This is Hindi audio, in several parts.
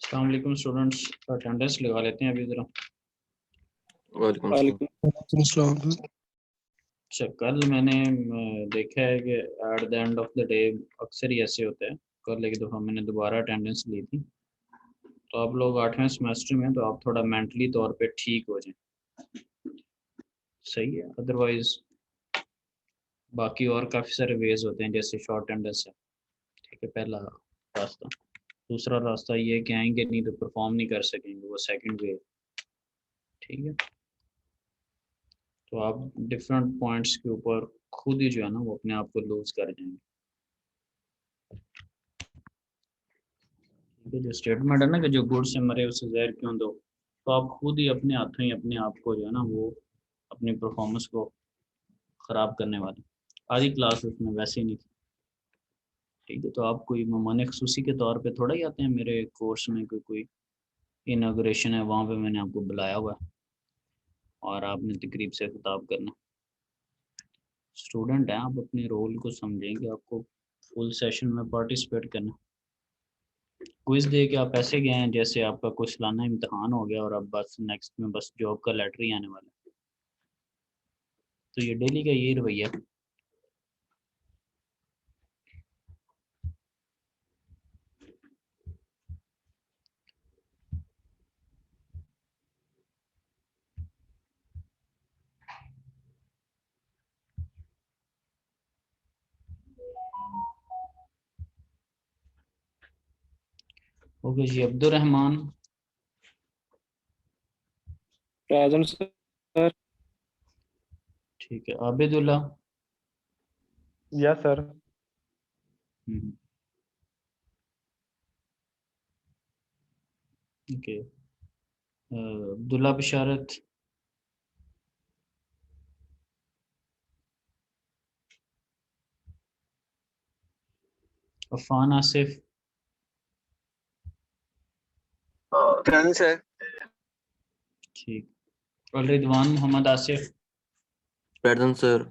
अस्सलाम वालेकुम स्टूडेंट्स, अटेंडेंस लगा लेते हैं अभी जरा। वालेकुम अस्सलाम। अच्छा, कल मैंने देखा है कि at the end of the day अक्सर ही ऐसे होता है। कल एक दफ़ा मैंने दोबारा अटेंडेंस ली थी। तो आप लोग 8वें सेमेस्टर में, तो आप थोड़ा मेंटली तौर पे ठीक हो जाएं, सही है। अदरवाइज बाकी और काफ़ी सारे वेज होते हैं, जैसे शॉर्ट अटेंडेंस है, ठीक है, पहला रास्ता। दूसरा रास्ता ये है कि आएंगे नहीं तो परफॉर्म नहीं कर सकेंगे, वो सेकंड वे, ठीक है। तो आप डिफरेंट पॉइंट्स के ऊपर खुद ही जो है ना वो अपने आप को लूज कर जाएंगे। ठीक है, जो स्टेटमेंट है ना कि जो गुड़ से मरे उसे जहर क्यों दो, तो आप खुद ही अपने हाथों ही अपने आप को जो है ना वो अपनी परफॉर्मेंस को ख़राब करने वाले। आधी क्लास उसमें वैसे ही नहीं थी, ठीक है। तो आप कोई मेहमान खसूसी के तौर पे थोड़ा ही आते हैं मेरे कोर्स में, कोई इनाग्रेशन है वहाँ पे मैंने आपको बुलाया हुआ है और आपने तकरीब से खिताब करना। स्टूडेंट हैं आप, अपने रोल को समझेंगे, आपको फुल सेशन में पार्टिसिपेट करना। क्विज दे के आप ऐसे गए हैं जैसे आपका कोई सालाना इम्तहान हो गया और अब बस नेक्स्ट में बस जॉब का लेटर ही आने वाला है। तो ये डेली का यही रवैया है। ओके जी, अब्दुल रहमान। Present sir. ठीक है, Abidullah. Yes sir. Okay, Abdullah Bisharat. Afan Asif. Present sir. ठीक, और रिदवान मोहम्मद आसिफ। Present sir.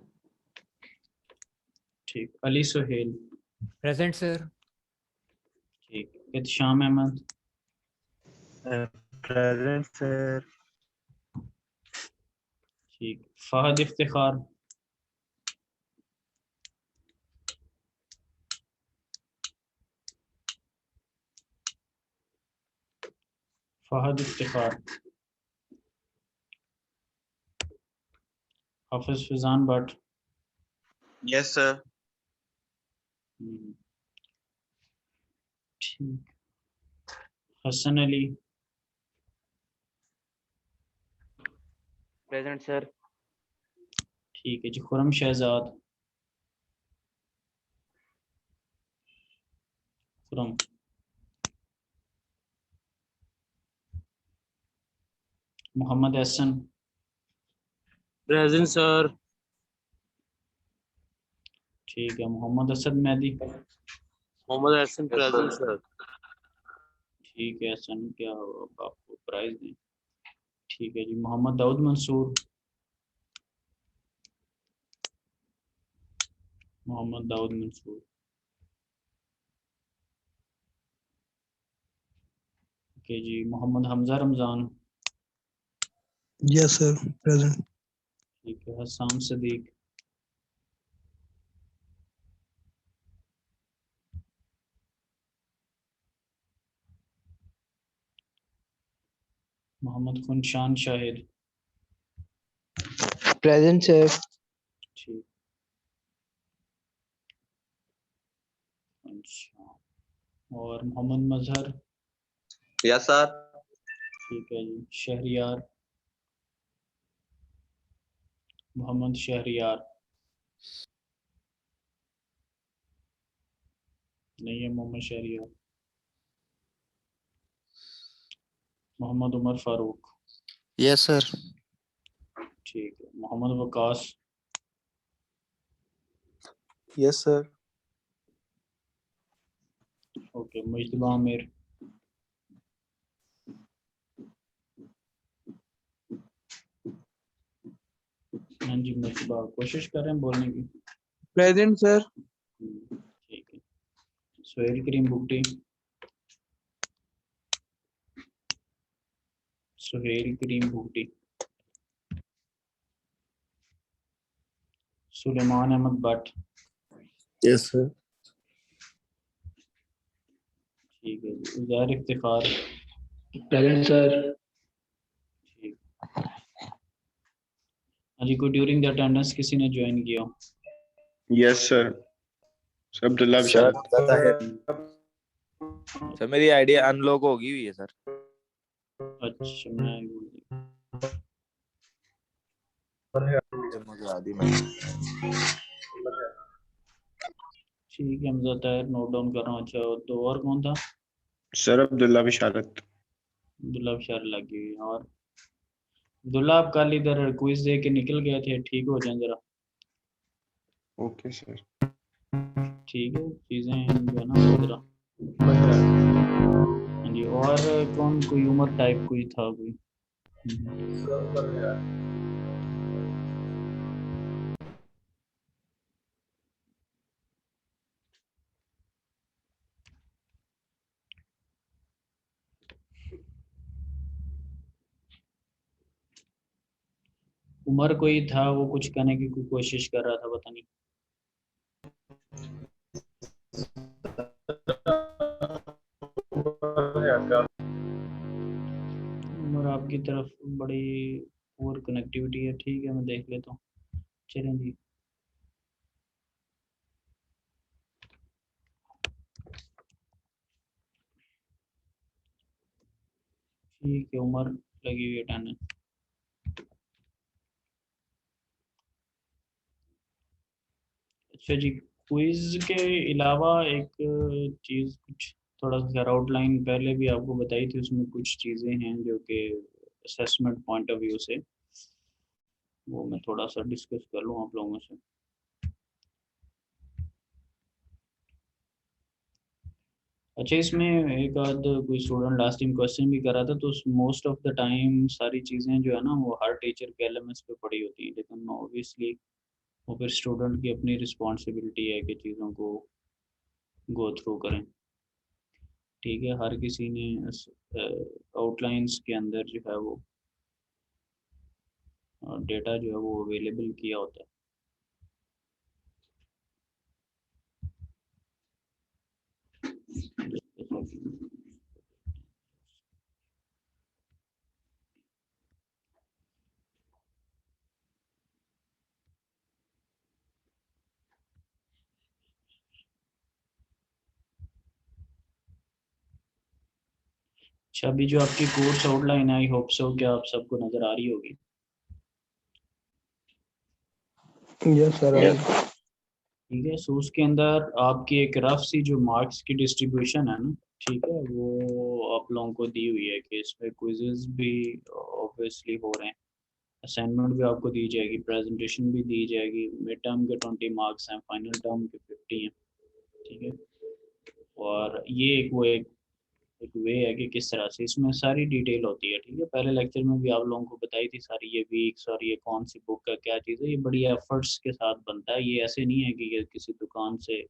ठीक, अली सुहेल। Present sir. ठीक, इत्शाम अहमद। Present sir. ठीक, फहद इफ्तिखार। फहद इफ्तिखार। हाफिज फिजान भट्ट। Yes sir. ठीक, हसन अली। Present sir. ठीक है जी, खुरम शहजाद। खुरम। मोहम्मद एहसन। Present sir. ठीक है, मोहम्मद असद मेहदी। Mohammad Ehsan present sir. ठीक है, एहसन क्या अब आपको प्राइज दें। ठीक है जी, मोहम्मद दाऊद मंसूर। मोहम्मद दाऊद मंसूर। ओके जी, Mohammad Hamza Ramzan. Yes sir, present. ठीक है, हसाम सदीक। मोहम्मद खुनशान शाहिद। Present sir. ठीक, अच्छा, और मोहम्मद मजहर। Yes sir. ठीक है जी, शहरियार। मोहम्मद शहरियार। नहीं है मोहम्मद शहरियार। मोहम्मद उमर फारूक। Yes sir. ठीक है, Mohammad Waqas. Yes sir. Okay, Mujtaba Aamir. हाँ जी, मुजतबा कोशिश कर रहे हैं बोलने की। Present sir. ठीक है, सुहेल करीम बुगटी। Suhail Karim Bhutti, Suleman Ahmed Bhatt, yes sir. ठीक है जी। Uzair Iftikhar, present sir. ठीक। हाँ जी, कोई ड्यूरिंग द अटेंडेंस किसी ने ज्वाइन किया हो? यस सर, अब्दुल्ला सर बिशारत। पता है। सर मेरी आईडी अनलॉक होगी हुई है सर। अच्छा, मैं मुझे आदि में ठीक है, हमजा ताहिर नोट डाउन कर रहा हूँ। अच्छा, तो और कौन था? सर अब्दुल्ला बिशारत। अब्दुल्ला बशार लगी हुई। और अब्दुल्ला, आप कल इधर क्विज दे के निकल गए थे, ठीक हो जाए जरा। Okay sir. ठीक है, चीज़ें जो है ना जरा। हाँ जी, और कौन, कोई उमर टाइप कोई था कोई? उमर कोई था, वो कुछ कहने की कोशिश कर रहा था, पता नहीं। उमर आपकी तरफ बड़ी पुअर कनेक्टिविटी है। ठीक है, मैं देख लेता हूँ। चलें जी। ठीक है, उमर लगी हुई है अटेंडेंस। अच्छा जी, क्विज के अलावा एक चीज़, कुछ थोड़ा सा आउटलाइन पहले भी आपको बताई थी, उसमें कुछ चीज़ें हैं जो कि असेसमेंट पॉइंट ऑफ व्यू से, वो मैं थोड़ा सा डिस्कस कर लूँ आप लोगों से। अच्छा, इसमें एक आध कोई स्टूडेंट लास्ट टाइम क्वेश्चन भी कर रहा था, तो मोस्ट ऑफ द टाइम सारी चीज़ें जो है ना वो हर टीचर के एलएमएस पे पड़ी होती है, लेकिन ऑब्वियसली वो फिर स्टूडेंट की अपनी रिस्पॉन्सिबिलिटी है कि चीज़ों को गो थ्रू करें। ठीक है, हर किसी ने आउटलाइंस के अंदर जो है वो डेटा जो है वो अवेलेबल किया होता है। अच्छा, अभी जो आपकी कोर्स आउटलाइन है, आई होप सो कि आप सबको नज़र आ रही होगी। Yes sir. ठीक है, सो उसके अंदर आपकी एक रफ सी जो मार्क्स की डिस्ट्रीब्यूशन है ना, ठीक है, वो आप लोगों को दी हुई है कि इसमें क्विजेज भी ऑब्वियसली हो रहे हैं, असाइनमेंट भी आपको दी जाएगी, प्रेजेंटेशन भी दी जाएगी, मिड टर्म के 20 मार्क्स हैं, फाइनल टर्म के 50 हैं। ठीक है, और ये एक वे है कि किस तरह से इसमें सारी डिटेल होती है। ठीक है, पहले लेक्चर में भी आप लोगों को बताई थी सारी ये वीक्स और ये कौन सी बुक का क्या चीज़ है, ये बड़ी एफर्ट्स के साथ बनता है। ये ऐसे नहीं है कि ये किसी दुकान से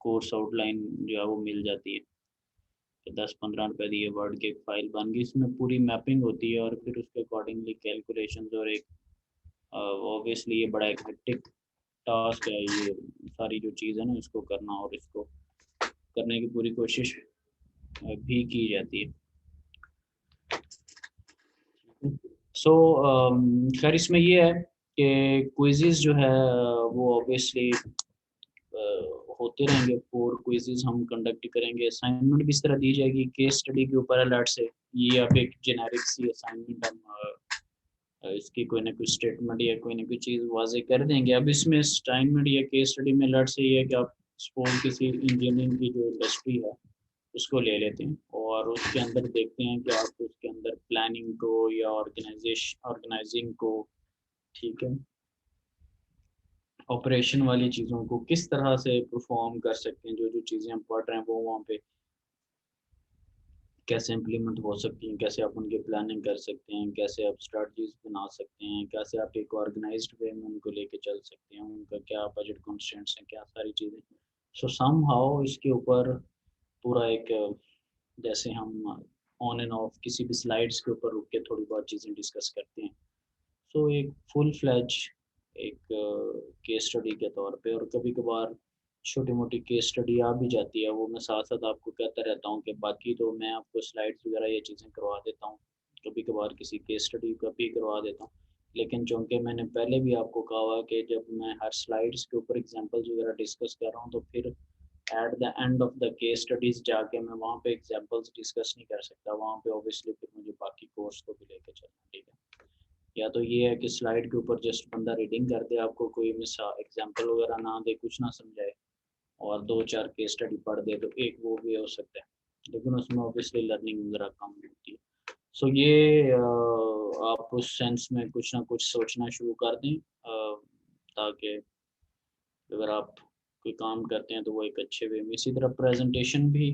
कोर्स आउटलाइन जो है वो मिल जाती है कि 10-15 रुपए दिए वर्ड की एक फाइल बन गई। इसमें पूरी मैपिंग होती है और फिर उसके अकॉर्डिंगली कैलकुलेशन, और एक ऑब्वियसली ये बड़ा एक हेक्टिक टास्क है, ये सारी जो चीज़ है ना इसको करना, और इसको करने की पूरी कोशिश भी की जाती है। सो खैर, इसमें ये है कि क्विज़ेस जो है वो ऑब्वियसली होते रहेंगे, 4 क्विज़ेस हम कंडक्ट करेंगे, असाइनमेंट भी इस तरह दी जाएगी केस स्टडी के ऊपर अलर्ट से। ये अब एक जेनेरिक सी असाइनमेंट हम इसकी कोई ना कोई स्टेटमेंट या कोई ना कोई चीज़ वाजे कर देंगे। अब इसमें असाइनमेंट या केस स्टडी में अलर्ट से ये है कि आप सपोज किसी इंजीनियरिंग की जो इंडस्ट्री है उसको ले लेते हैं और उसके अंदर देखते हैं कि आप उसके अंदर प्लानिंग को या ऑर्गेनाइजिंग को, ठीक है, ऑपरेशन वाली चीज़ों को किस तरह से परफॉर्म कर सकते हैं, जो जो चीज़ें हम पढ़ रहे हैं वो वहाँ पे कैसे इम्प्लीमेंट हो सकती हैं, कैसे आप उनकी प्लानिंग कर सकते हैं, कैसे आप स्ट्रेटजीज बना सकते हैं, कैसे आप एक ऑर्गेनाइज्ड वे में उनको लेके चल सकते हैं, उनका क्या बजट कॉन्स्टेंट्स हैं, क्या सारी चीज़ें। सो सम हाउ इसके ऊपर पूरा एक, जैसे हम ऑन एंड ऑफ किसी भी स्लाइड्स के ऊपर रुक के थोड़ी बहुत चीज़ें डिस्कस करते हैं। सो एक फुल फ्लैज एक केस स्टडी के तौर पे, और कभी कभार छोटी मोटी केस स्टडी आ भी जाती है, वो मैं साथ साथ आपको कहता रहता हूँ कि बाकी तो मैं आपको स्लाइड्स वगैरह ये चीज़ें करवा देता हूँ, कभी कभार किसी केस स्टडी का भी करवा देता हूँ। लेकिन चूँकि मैंने पहले भी आपको कहा हुआ कि जब मैं हर स्लाइड्स के ऊपर एग्जांपल्स वगैरह डिस्कस कर रहा हूँ, तो फिर at the end of the case studies जाके मैं वहाँ पे एग्जांपल्स डिस्कस नहीं कर सकता, वहाँ पे ऑब्वियसली फिर मुझे बाकी कोर्स को भी लेके चलना, ठीक है। या तो ये है कि स्लाइड के ऊपर जस्ट बंदा रीडिंग कर दे, आपको कोई मिसाल एग्जांपल वगैरह ना दे, कुछ ना समझाए, और 2-4 केस स्टडी पढ़ दे, तो एक वो भी हो सकता है, लेकिन उसमें ऑब्वियसली लर्निंग वगैरह कम होती है। सो ये आप उस सेंस में कुछ ना कुछ सोचना शुरू कर दें, ताकि अगर आप कोई काम करते हैं तो वो एक अच्छे वे में। इसी तरह प्रेजेंटेशन भी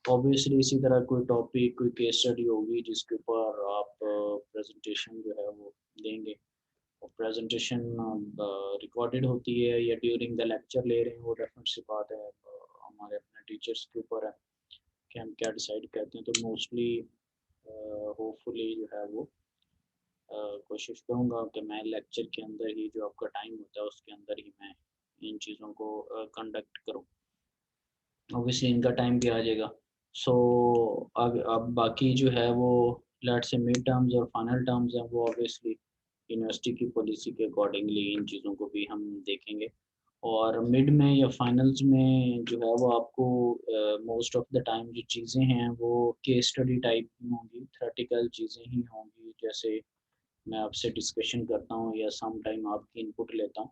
ऑब्वियसली इसी तरह कोई टॉपिक, कोई केस स्टडी होगी जिसके ऊपर आप प्रेजेंटेशन जो है वो देंगे, और प्रेजेंटेशन रिकॉर्डेड होती है या ड्यूरिंग द लेक्चर ले रहे हैं, वो डेफिनेट सी बात है, हमारे अपने टीचर्स के ऊपर है कि हम क्या डिसाइड करते हैं। तो मोस्टली होपफुली जो है वो कोशिश करूँगा कि मैं लेक्चर के अंदर ही, जो आपका टाइम होता है उसके अंदर ही मैं इन चीज़ों को कंडक्ट करूँ। ऑब्वियसली इनका टाइम भी आ जाएगा। सो अब बाकी जो है वो लेट्स से मिड टर्म्स और फाइनल टर्म्स हैं, वो ऑब्वियसली यूनिवर्सिटी की पॉलिसी के अकॉर्डिंगली इन चीज़ों को भी हम देखेंगे। और मिड में या फाइनल्स में जो है वो आपको मोस्ट ऑफ द टाइम जो चीज़ें हैं वो केस स्टडी टाइप की होंगी, थ्योरेटिकल चीज़ें ही होंगी, जैसे मैं आपसे डिस्कशन करता हूँ या सम टाइम आपकी इनपुट लेता हूँ।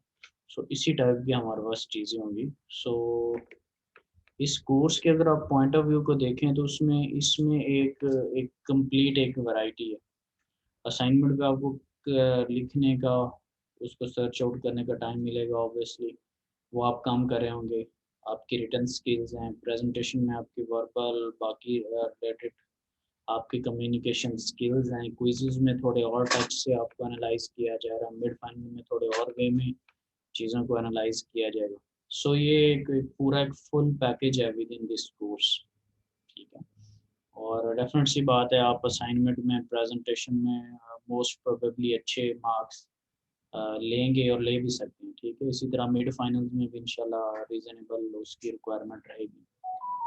सो इसी टाइप की हमारे पास चीज़ें होंगी। सो इस कोर्स के अगर आप पॉइंट ऑफ व्यू को देखें तो उसमें इसमें एक एक कंप्लीट एक वैरायटी है। असाइनमेंट पे आपको लिखने का, उसको सर्च आउट करने का टाइम मिलेगा, ऑब्वियसली वो आप काम कर रहे होंगे। आपकी रिटन स्किल्स हैं, प्रेजेंटेशन में आपकी वर्बल, बाकी रिलेटेड आपकी कम्युनिकेशन स्किल्स हैं, क्विज़ेस में थोड़े और टच से आपको एनालाइज किया जा रहा है, मिड फाइनल में थोड़े और वे में चीज़ों को एनालाइज किया जाएगा। सो ये एक पूरा एक फुल पैकेज है विद इन दिस कोर्स, ठीक है। और डेफिनेट सी बात है, आप असाइनमेंट में, प्रेजेंटेशन में मोस्ट प्रोबेबली अच्छे मार्क्स लेंगे और ले भी सकते हैं, ठीक है। इसी तरह मिड फाइनल्स में भी इंशाल्लाह रीजनेबल उसकी रिक्वायरमेंट रहेगी,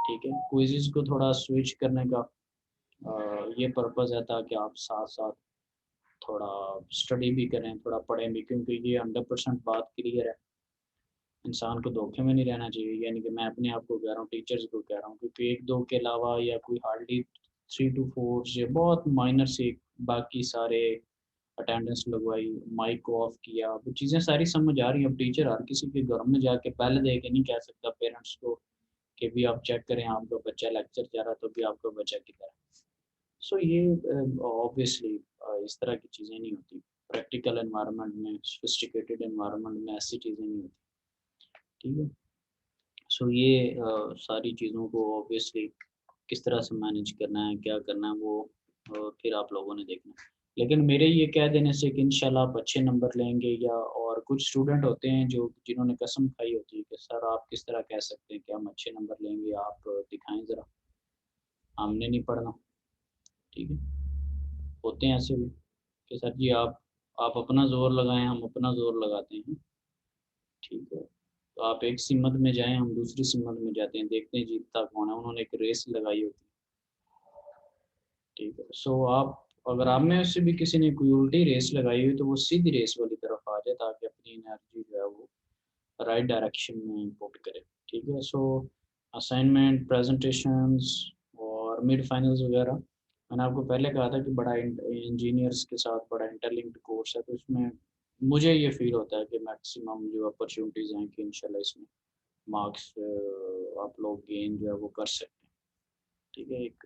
ठीक है। क्विज़ेस को थोड़ा स्विच करने का ये पर्पज़ है ताकि आप साथ साथ थोड़ा स्टडी भी करें, थोड़ा पढ़ें भी, क्योंकि ये 100% बात क्लियर है, इंसान को धोखे में नहीं रहना चाहिए। यानी कि मैं अपने आप को कह रहा हूँ, टीचर्स को कह रहा हूँ, क्योंकि 1-2 के अलावा या कोई हार्डली 3 to 4 से बहुत माइनर से बाकी सारे अटेंडेंस लगवाई, माइक को ऑफ किया, वो चीज़ें सारी समझ आ रही हैं। अब टीचर हर किसी के घर में जाके बेल दे के नहीं कह सकता पेरेंट्स को कि भी आप चेक करें आपका बच्चा लेक्चर जा रहा तो भी आपका बच्चा किधर है। सो ये ऑब्वियसली इस तरह की चीज़ें नहीं होती प्रैक्टिकल एनवायरनमेंट में, सोफिस्टिकेटेड एनवायरनमेंट में ऐसी चीज़ें नहीं होती, ठीक है। सो ये सारी चीज़ों को ऑब्वियसली किस तरह से मैनेज करना है, क्या करना है, वो फिर आप लोगों ने देखना है। लेकिन मेरे ये कह देने से कि इंशाल्लाह आप अच्छे नंबर लेंगे, या और कुछ स्टूडेंट होते हैं जो जिन्होंने कसम खाई होती है कि सर आप किस तरह कह सकते हैं कि हम अच्छे नंबर लेंगे, आप दिखाएं ज़रा, हमने नहीं पढ़ना, ठीक है। होते हैं ऐसे भी कि सर जी आप अपना ज़ोर लगाएं, हम अपना ज़ोर लगाते हैं, ठीक है। तो आप एक सिमत में जाएं, हम दूसरी सिमत में जाते हैं, देखते हैं जीतता कौन है। उन्होंने एक रेस लगाई होती है, ठीक है। सो आप अगर आप में से भी किसी ने कोई उल्टी रेस लगाई हुई तो वो सीधी रेस वाली तरफ आ जाए, ताकि अपनी एनर्जी जो है वो राइट डायरेक्शन में इनपुट करे, ठीक है। सो असाइनमेंट, प्रेजेंटेशंस और मिड फाइनल्स वगैरह, मैंने आपको पहले कहा था कि बड़ा इंजीनियर्स के साथ बड़ा इंटरलिंक्ड कोर्स है, तो इसमें मुझे ये फील होता है कि मैक्सिमम जो अपॉर्चुनिटीज़ हैं कि इंशाल्लाह इसमें मार्क्स आप लोग गेन जो है वो कर सकते हैं, ठीक है। एक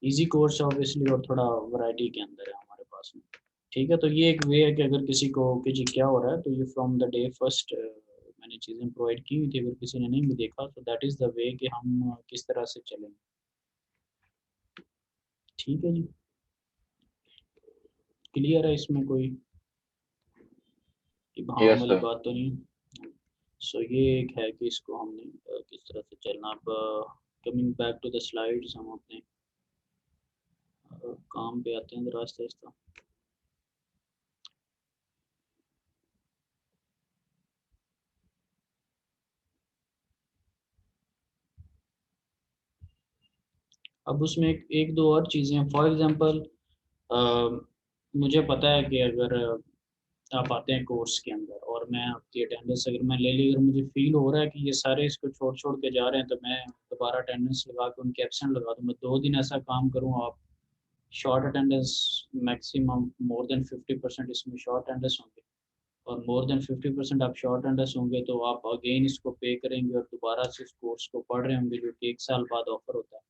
इजी कोर्स है ऑब्वियसली, और थोड़ा वैरायटी के अंदर है हमारे पास में, ठीक है। तो ये एक वे है कि अगर किसी को कि जी क्या हो रहा है, तो ये फ्रॉम द डे फर्स्ट मैंने चीज़ें प्रोवाइड की हुई थी, अगर किसी ने नहीं भी देखा तो दैट इज़ द वे कि हम किस तरह से चलेंगे, ठीक है जी। क्लियर है, इसमें कोई इबाहम वाली बात तो नहीं। सो ये एक है कि इसको हमने किस तरह से चलना। अब coming back to the slides, हम अपने काम पे आते हैं जरा आहिस्ता आहिस्ता। अब उसमें एक दो और चीज़ें हैं। फॉर एग्जांपल मुझे पता है कि अगर आप आते हैं कोर्स के अंदर और मैं आपकी अटेंडेंस अगर मैं ले ली, अगर मुझे फील हो रहा है कि ये सारे इसको छोड़ छोड़ के जा रहे हैं, तो मैं दोबारा अटेंडेंस लगा के उनके एब्सेंट लगा दूँ। मैं 2 दिन ऐसा काम करूँ, आप short attendance maximum more than 50% इसमें शॉर्ट अटेंडेंस होंगे, और मोर देन 50% आप शॉर्ट अटेंडेंस होंगे तो आप अगेन इसको पे करेंगे और दोबारा से इस कोर्स को पढ़ रहे होंगे, जो कि 1 साल बाद ऑफर होता है।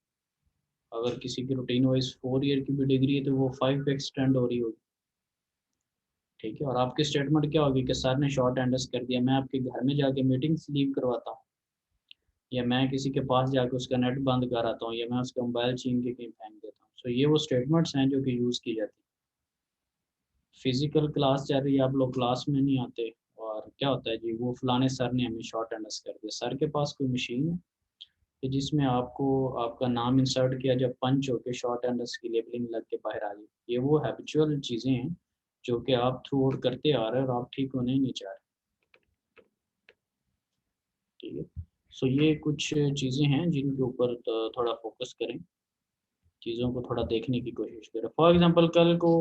अगर किसी की रूटीन वाइज 4 ईयर की भी डिग्री है तो वो 5 पे एक्सटेंड हो रही होगी, ठीक है। और आपकी स्टेटमेंट क्या होगी कि सर ने शॉर्ट अटेंडेंस कर दिया, मैं आपके घर में जाके मीटिंग लीव करवाता हूँ, या मैं किसी के पास जाके उसका नेट बंद कराता हूँ, या मैं उसका मोबाइल छीन के कहीं फेंक देता हूँ। सो ये वो स्टेटमेंट्स हैं जो कि यूज़ की जाती है। फिजिकल क्लास चल रही है, आप लोग क्लास में नहीं आते, और क्या होता है जी, वो फलाने सर ने हमें शॉर्ट अटेंडेंस कर दिया। सर के पास कोई मशीन है कि जिसमें आपको आपका नाम इंसर्ट किया, जब पंच होकर शॉर्ट अटेंडेंस की लेबलिंग लग के बाहर आ गई। ये वो हैबिचुअल चीज़ें हैं जो कि आप थ्रू आउट करते आ रहे हैं और आप ठीक होने ही नहीं चाह रहे, ठीक है। सो ये कुछ चीज़ें हैं जिनके ऊपर थोड़ा फोकस करें, चीज़ों को थोड़ा देखने की कोशिश करें। फॉर एग्जांपल कल को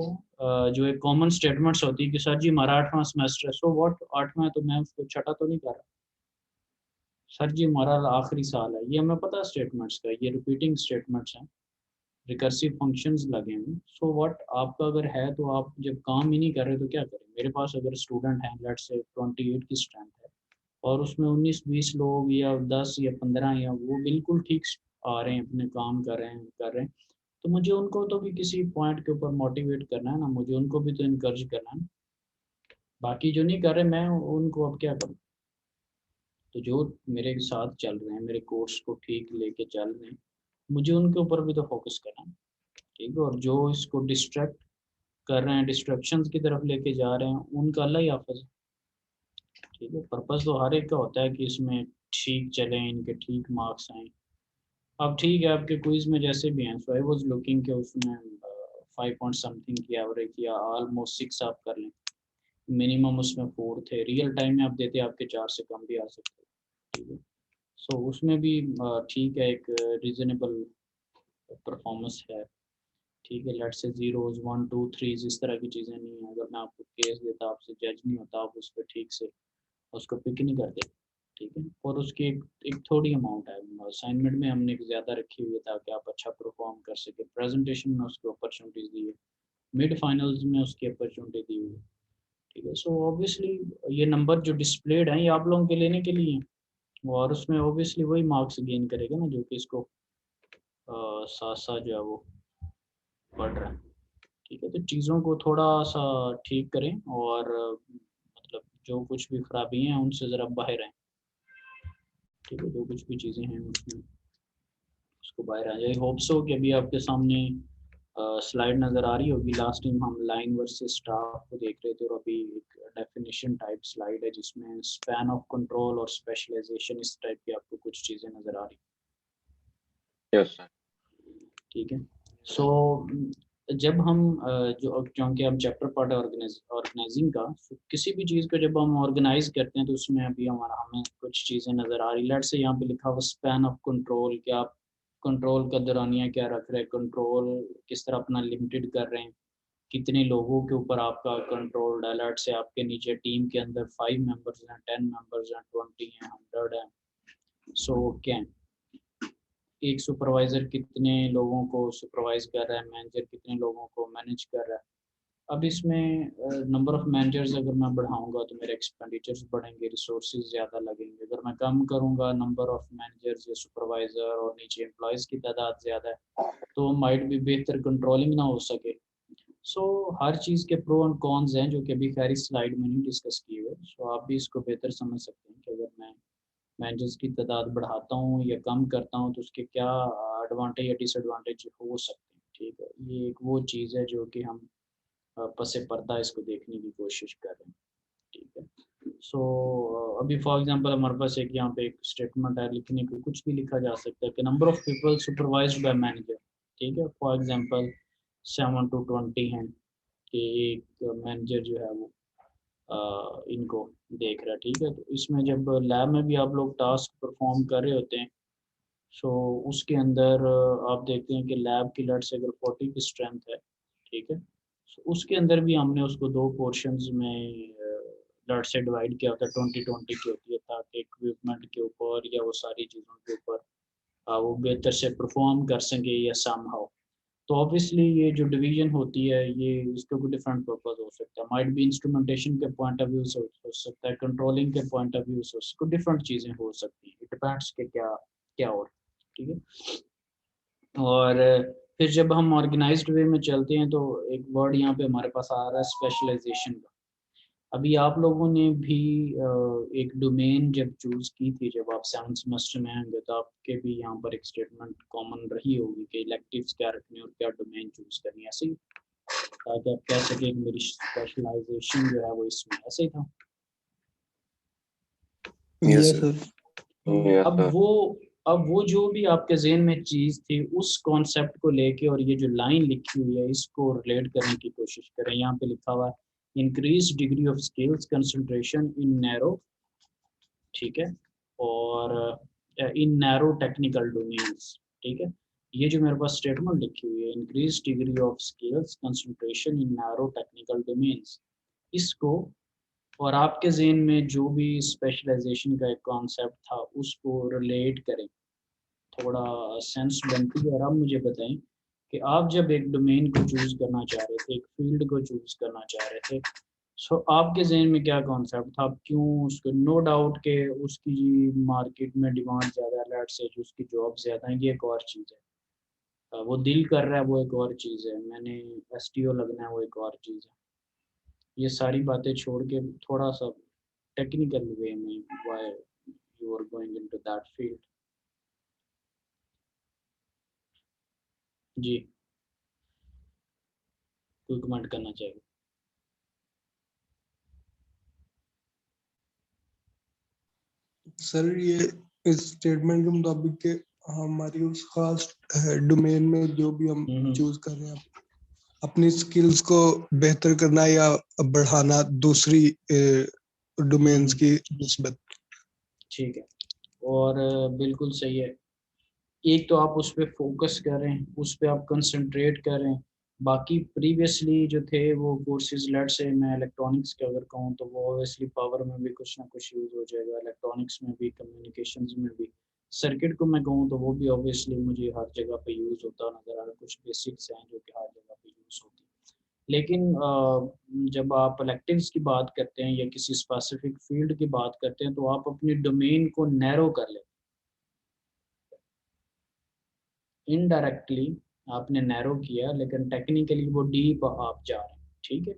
जो एक कॉमन स्टेटमेंट्स होती है कि सर जी हमारा 8वां सेमेस्टर है। सो व्हाट 8वां है तो मैं उसको छठा तो नहीं कर रहा। सर जी हमारा आखिरी साल है, ये हमें पता है स्टेटमेंट्स का, ये रिपीटिंग स्टेटमेंट्स हैं, रिकर्सिव फंक्शंस लगे हैं। सो व्हाट आपका अगर है तो आप जब काम ही नहीं कर रहे तो क्या करें। मेरे पास अगर स्टूडेंट हैं, लेट्स से 28 की स्ट्रेंथ है, और उसमें 19-20 लोग या 10 या 15 या वो बिल्कुल ठीक आ रहे हैं, अपने काम कर रहे हैं, तो मुझे उनको तो भी किसी पॉइंट के ऊपर मोटिवेट करना है ना, मुझे उनको भी तो इनकरेज करना है। बाकी जो नहीं कर रहे, मैं उनको अब क्या करूँ। तो जो मेरे साथ चल रहे हैं, मेरे कोर्स को ठीक लेके चल रहे हैं, मुझे उनके ऊपर भी तो फोकस करना है, ठीक है। और जो इसको डिस्ट्रैक्ट कर रहे हैं, डिस्ट्रैक्शंस की तरफ लेके जा रहे हैं, उनका अल्लाह ही हाफ़िज़, ठीक है। पर्पस तो हर एक का होता है कि इसमें ठीक चले, इनके ठीक मार्क्स आएँ। अब ठीक है, आपके क्विज़ में जैसे भी हैं, सो आई वाज़ लुकिंग के उसमें 5 पॉइंट समथिंग की एवरेज या ऑलमोस्ट 6 आप कर लें। मिनिमम उसमें 4 थे, रियल टाइम में आप देते आपके 4 से कम भी आ सकते, ठीक है। सो उसमें भी ठीक है, एक रीज़नेबल परफॉर्मेंस है, ठीक है। लेट्स से ज़ीरोज़ 1 2 3 इस तरह की चीज़ें नहीं हैं। अगर मैं आपको केस देता, आपसे जज नहीं होता, आप उस पर ठीक से उसको पिक नहीं करते, ठीक है। और उसकी एक थोड़ी अमाउंट है, असाइनमेंट में हमने एक ज़्यादा रखी हुई है ताकि आप अच्छा परफॉर्म कर सके। प्रेजेंटेशन में उसको अपॉर्चुनिटीज़ दी है, मिड फाइनल्स में उसकी अपॉर्चुनिटी दी हुई है, ठीक है। सो ऑब्वियसली ये नंबर जो डिस्प्लेड हैं, ये आप लोगों के लेने के लिए हैं, और उसमें ऑब्वियसली वही मार्क्स गेन करेगा ना जो कि इसको साथ साथ जो है वो पढ़ रहा है, ठीक है। तो चीज़ों को थोड़ा सा ठीक करें, और मतलब जो कुछ भी खराबी हैं उनसे ज़रा बाहर आएँ, ठीक है। जो कुछ भी चीज़ें हैं उसमें उसको बाहर आ जाए। होप सो कि अभी आपके सामने स्लाइड नज़र आ रही होगी। लास्ट टाइम हम लाइन वर्सेस स्टाफ को देख रहे थे, और अभी एक डेफिनेशन टाइप स्लाइड है जिसमें स्पैन ऑफ कंट्रोल और स्पेशलाइजेशन इस टाइप की आपको कुछ चीज़ें नज़र आ रही, यस सर। ठीक है। सो जब हम जो क्योंकि हम चैप्टर पढ़ ऑर्गेनाइजिंग का, so किसी भी चीज़ को जब हम ऑर्गेनाइज करते हैं तो उसमें अभी हमें कुछ चीज़ें नज़र आ रही। लेट्स से यहाँ पे लिखा हुआ स्पैन ऑफ कंट्रोल, कि आप कंट्रोल का दौरानिया क्या रख रहे हैं, कंट्रोल किस तरह अपना लिमिटेड कर रहे हैं, कितने लोगों के ऊपर आपका कंट्रोल है। लेट्स से आपके नीचे टीम के अंदर 5 मेंबर्स हैं, 10 मेंबर्स हैं, 20 हैं, 100 हैं। सो क्या है, एक सुपरवाइज़र कितने लोगों को सुपरवाइज़ कर रहा है, मैनेजर कितने लोगों को मैनेज कर रहा है। अब इसमें नंबर ऑफ़ मैनेजर्स अगर मैं बढ़ाऊँगा तो मेरे एक्सपेंडिचर्स बढ़ेंगे, रिसोर्सेज़ ज़्यादा लगेंगे। अगर मैं कम करूँगा नंबर ऑफ़ मैनेजर्स या सुपरवाइज़र और नीचे एम्प्लॉइज़ की तादाद ज़्यादा है, तो माइट भी बेहतर कंट्रोलिंग ना हो सके। सो हर चीज़ के प्रो एंड कॉन्स हैं जो कि अभी खैर इस स्लाइड में नहीं डिस्कस किए हुए। सो आप भी इसको बेहतर समझ सकते हैं कि अगर मैं मैनेजर्स की तादाद बढ़ाता हूँ या कम करता हूँ तो उसके क्या एडवांटेज या डिसएडवांटेज हो सकते हैं, ठीक है। ये एक वो चीज़ है जो कि हम पसे पर्दा इसको देखने की कोशिश कर रहे हैं, ठीक है। सो अभी फॉर एग्जांपल हमारे पास एक यहाँ पे एक स्टेटमेंट है, लिखने को कुछ भी लिखा जा सकता है कि number of people supervised by manager, ठीक है। फॉर एग्जांपल 7 to 20 हैं कि एक मैनेजर जो है वो इनको देख रहा है, ठीक है। तो इसमें जब लैब में भी आप लोग टास्क परफॉर्म कर रहे होते हैं, सो उसके अंदर आप देखते हैं कि लैब की लट से अगर 40 की स्ट्रेंथ है, ठीक है, so उसके अंदर भी हमने उसको दो पोर्शंस में लट से डिवाइड किया होता है, 20-20 की होती है, ताकि इक्विपमेंट के ऊपर या वो सारी चीज़ों के ऊपर वो बेहतर से परफॉर्म कर सके या समहाउ। तो ऑब्वियसली ये जो डिवीजन होती है, ये इसका कोई डिफरेंट पर्पस हो सकता है, माइट बी इंस्ट्रूमेंटेशन के पॉइंट ऑफ व्यू से हो सकता है, कंट्रोलिंग के पॉइंट ऑफ व्यू से उसको डिफरेंट चीज़ें हो सकती हैं, इट डिपेंड्स के क्या क्या और, ठीक है। और फिर जब हम ऑर्गेनाइज्ड वे में चलते हैं तो एक वर्ड यहाँ पे हमारे पास आ रहा है स्पेशलाइजेशन का। अभी आप लोगों ने भी एक डोमेन जब चूज़ की थी, जब आप 7th सेमेस्टर में आएंगे तो आपके भी यहाँ पर एक स्टेटमेंट कॉमन रही होगी कि इलेक्टिव्स क्या रखने और क्या डोमेन चूज़ करनी है, ऐसे ही, ताकि आप कह सकें कि मेरी स्पेशलाइजेशन जो है वो इसमें, ऐसे ही था। Yes, Yes, sir. sir. Yes, अब sir. वो जो भी आपके ज़हन में चीज़ थी उस कॉन्सेप्ट को लेके और ये जो लाइन लिखी हुई है इसको रिलेट करने की कोशिश करें। यहाँ पे लिखा हुआ है increase degree of skills concentration in narrow, ठीक है, और इन नैरो टेक्निकल डोमेन्स, ठीक है। ये जो मेरे पास स्टेटमेंट लिखी हुई है increase degree of skills concentration in narrow technical domains, इसको और आपके ज़हन में जो भी स्पेशलाइजेशन का एक कॉन्सेप्ट था उसको रिलेट करें, थोड़ा सेंस बनती है। और आप मुझे बताएं कि आप जब एक डोमेन को चूज़ करना चाह रहे थे, एक फील्ड को चूज़ करना चाह रहे थे, सो आपके जहन में क्या कॉन्सेप्ट था, आप क्यों उसको, नो डाउट के उसकी मार्केट में डिमांड ज़्यादा है, लेट्स से उसकी जॉब ज़्यादा है, ये एक और चीज़ है, वो दिल कर रहा है वो एक और चीज़ है, मैंने एसटीओ लगना है वो एक और चीज़ है। ये सारी बातें छोड़ के थोड़ा सा टेक्निकल वे में why you are going into that field. जी, कोई कमेंट करना चाहिए? सर ये इस स्टेटमेंट के मुताबिक के हमारी उस खास डोमेन में जो भी हम चूज कर रहे हैं अपनी स्किल्स को बेहतर करना या बढ़ाना दूसरी डोमेन्स की निस्बत। ठीक है, और बिल्कुल सही है। एक तो आप उस पर फोकस करें, उस पर आप कंसंट्रेट करें, बाकी प्रीवियसली जो थे वो कोर्सेज, लेट से मैं इलेक्ट्रॉनिक्स का अगर कहूँ तो वो ऑब्वियसली पावर में भी कुछ ना कुछ यूज़ हो जाएगा, इलेक्ट्रॉनिक्स में भी, कम्युनिकेशंस में भी। सर्किट को मैं कहूँ तो वो भी ऑब्वियसली मुझे हर जगह पे यूज़ होता नज़र आ रहा है, कुछ बेसिक्स हैं जो कि हर जगह पे यूज़ होती है। लेकिन जब आप इलेक्टिव्स की बात करते हैं या किसी स्पेसिफिक फील्ड की बात करते हैं तो आप अपनी डोमेन को नैरो कर लें, इनडायरेक्टली आपने नैरो किया लेकिन टेक्निकली वो डीप आप जा रहे हैं, ठीक है।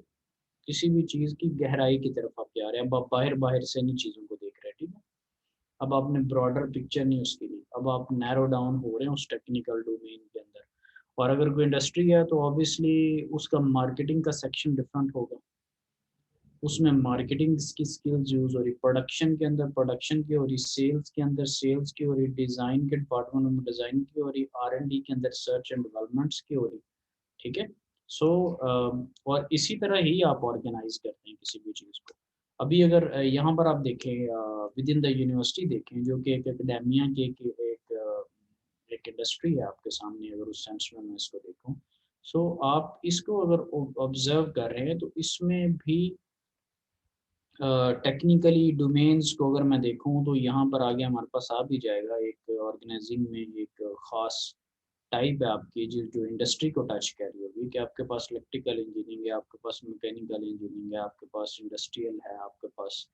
किसी भी चीज़ की गहराई की तरफ आप जा रहे हैं, अब आप बाहर बाहर से नहीं चीज़ों को देख रहे हैं, ठीक है। अब आपने ब्रॉडर पिक्चर नहीं उसकी ली, अब आप नैरो डाउन हो रहे हैं उस टेक्निकल डोमेन के अंदर। और अगर कोई इंडस्ट्री है तो ऑब्वियसली उसका मार्केटिंग का सेक्शन डिफरेंट होगा, उसमें मार्केटिंग की स्किल्स यूज़ हो रही, प्रोडक्शन के अंदर प्रोडक्शन की हो रही, सेल्स के अंदर सेल्स की हो रही, डिज़ाइन के डिपार्टमेंट में डिज़ाइन की हो रही, R&D के अंदर सर्च एंड डेवलपमेंट्स की हो रही, ठीक है। सो और इसी तरह ही आप ऑर्गेनाइज करते हैं किसी भी चीज़ को। अभी अगर यहाँ पर आप देखें विद इन द यूनिवर्सिटी देखें, जो कि एक एकेडेमिया की एक इंडस्ट्री है आपके सामने, अगर उस सेंस में मैं इसको देखूँ, सो आप इसको अगर ऑब्जर्व कर रहे हैं तो इसमें भी टेक्निकली डोमेन्स को अगर मैं देखूं तो यहाँ पर आगे हमारे पास आ भी जाएगा, एक ऑर्गेनाइजिंग में एक ख़ास टाइप है आपकी जो जो इंडस्ट्री को टच कर रही होगी, कि आपके पास इलेक्ट्रिकल इंजीनियरिंग है, आपके पास मैकेनिकल इंजीनियरिंग है, आपके पास इंडस्ट्रियल है, आपके पास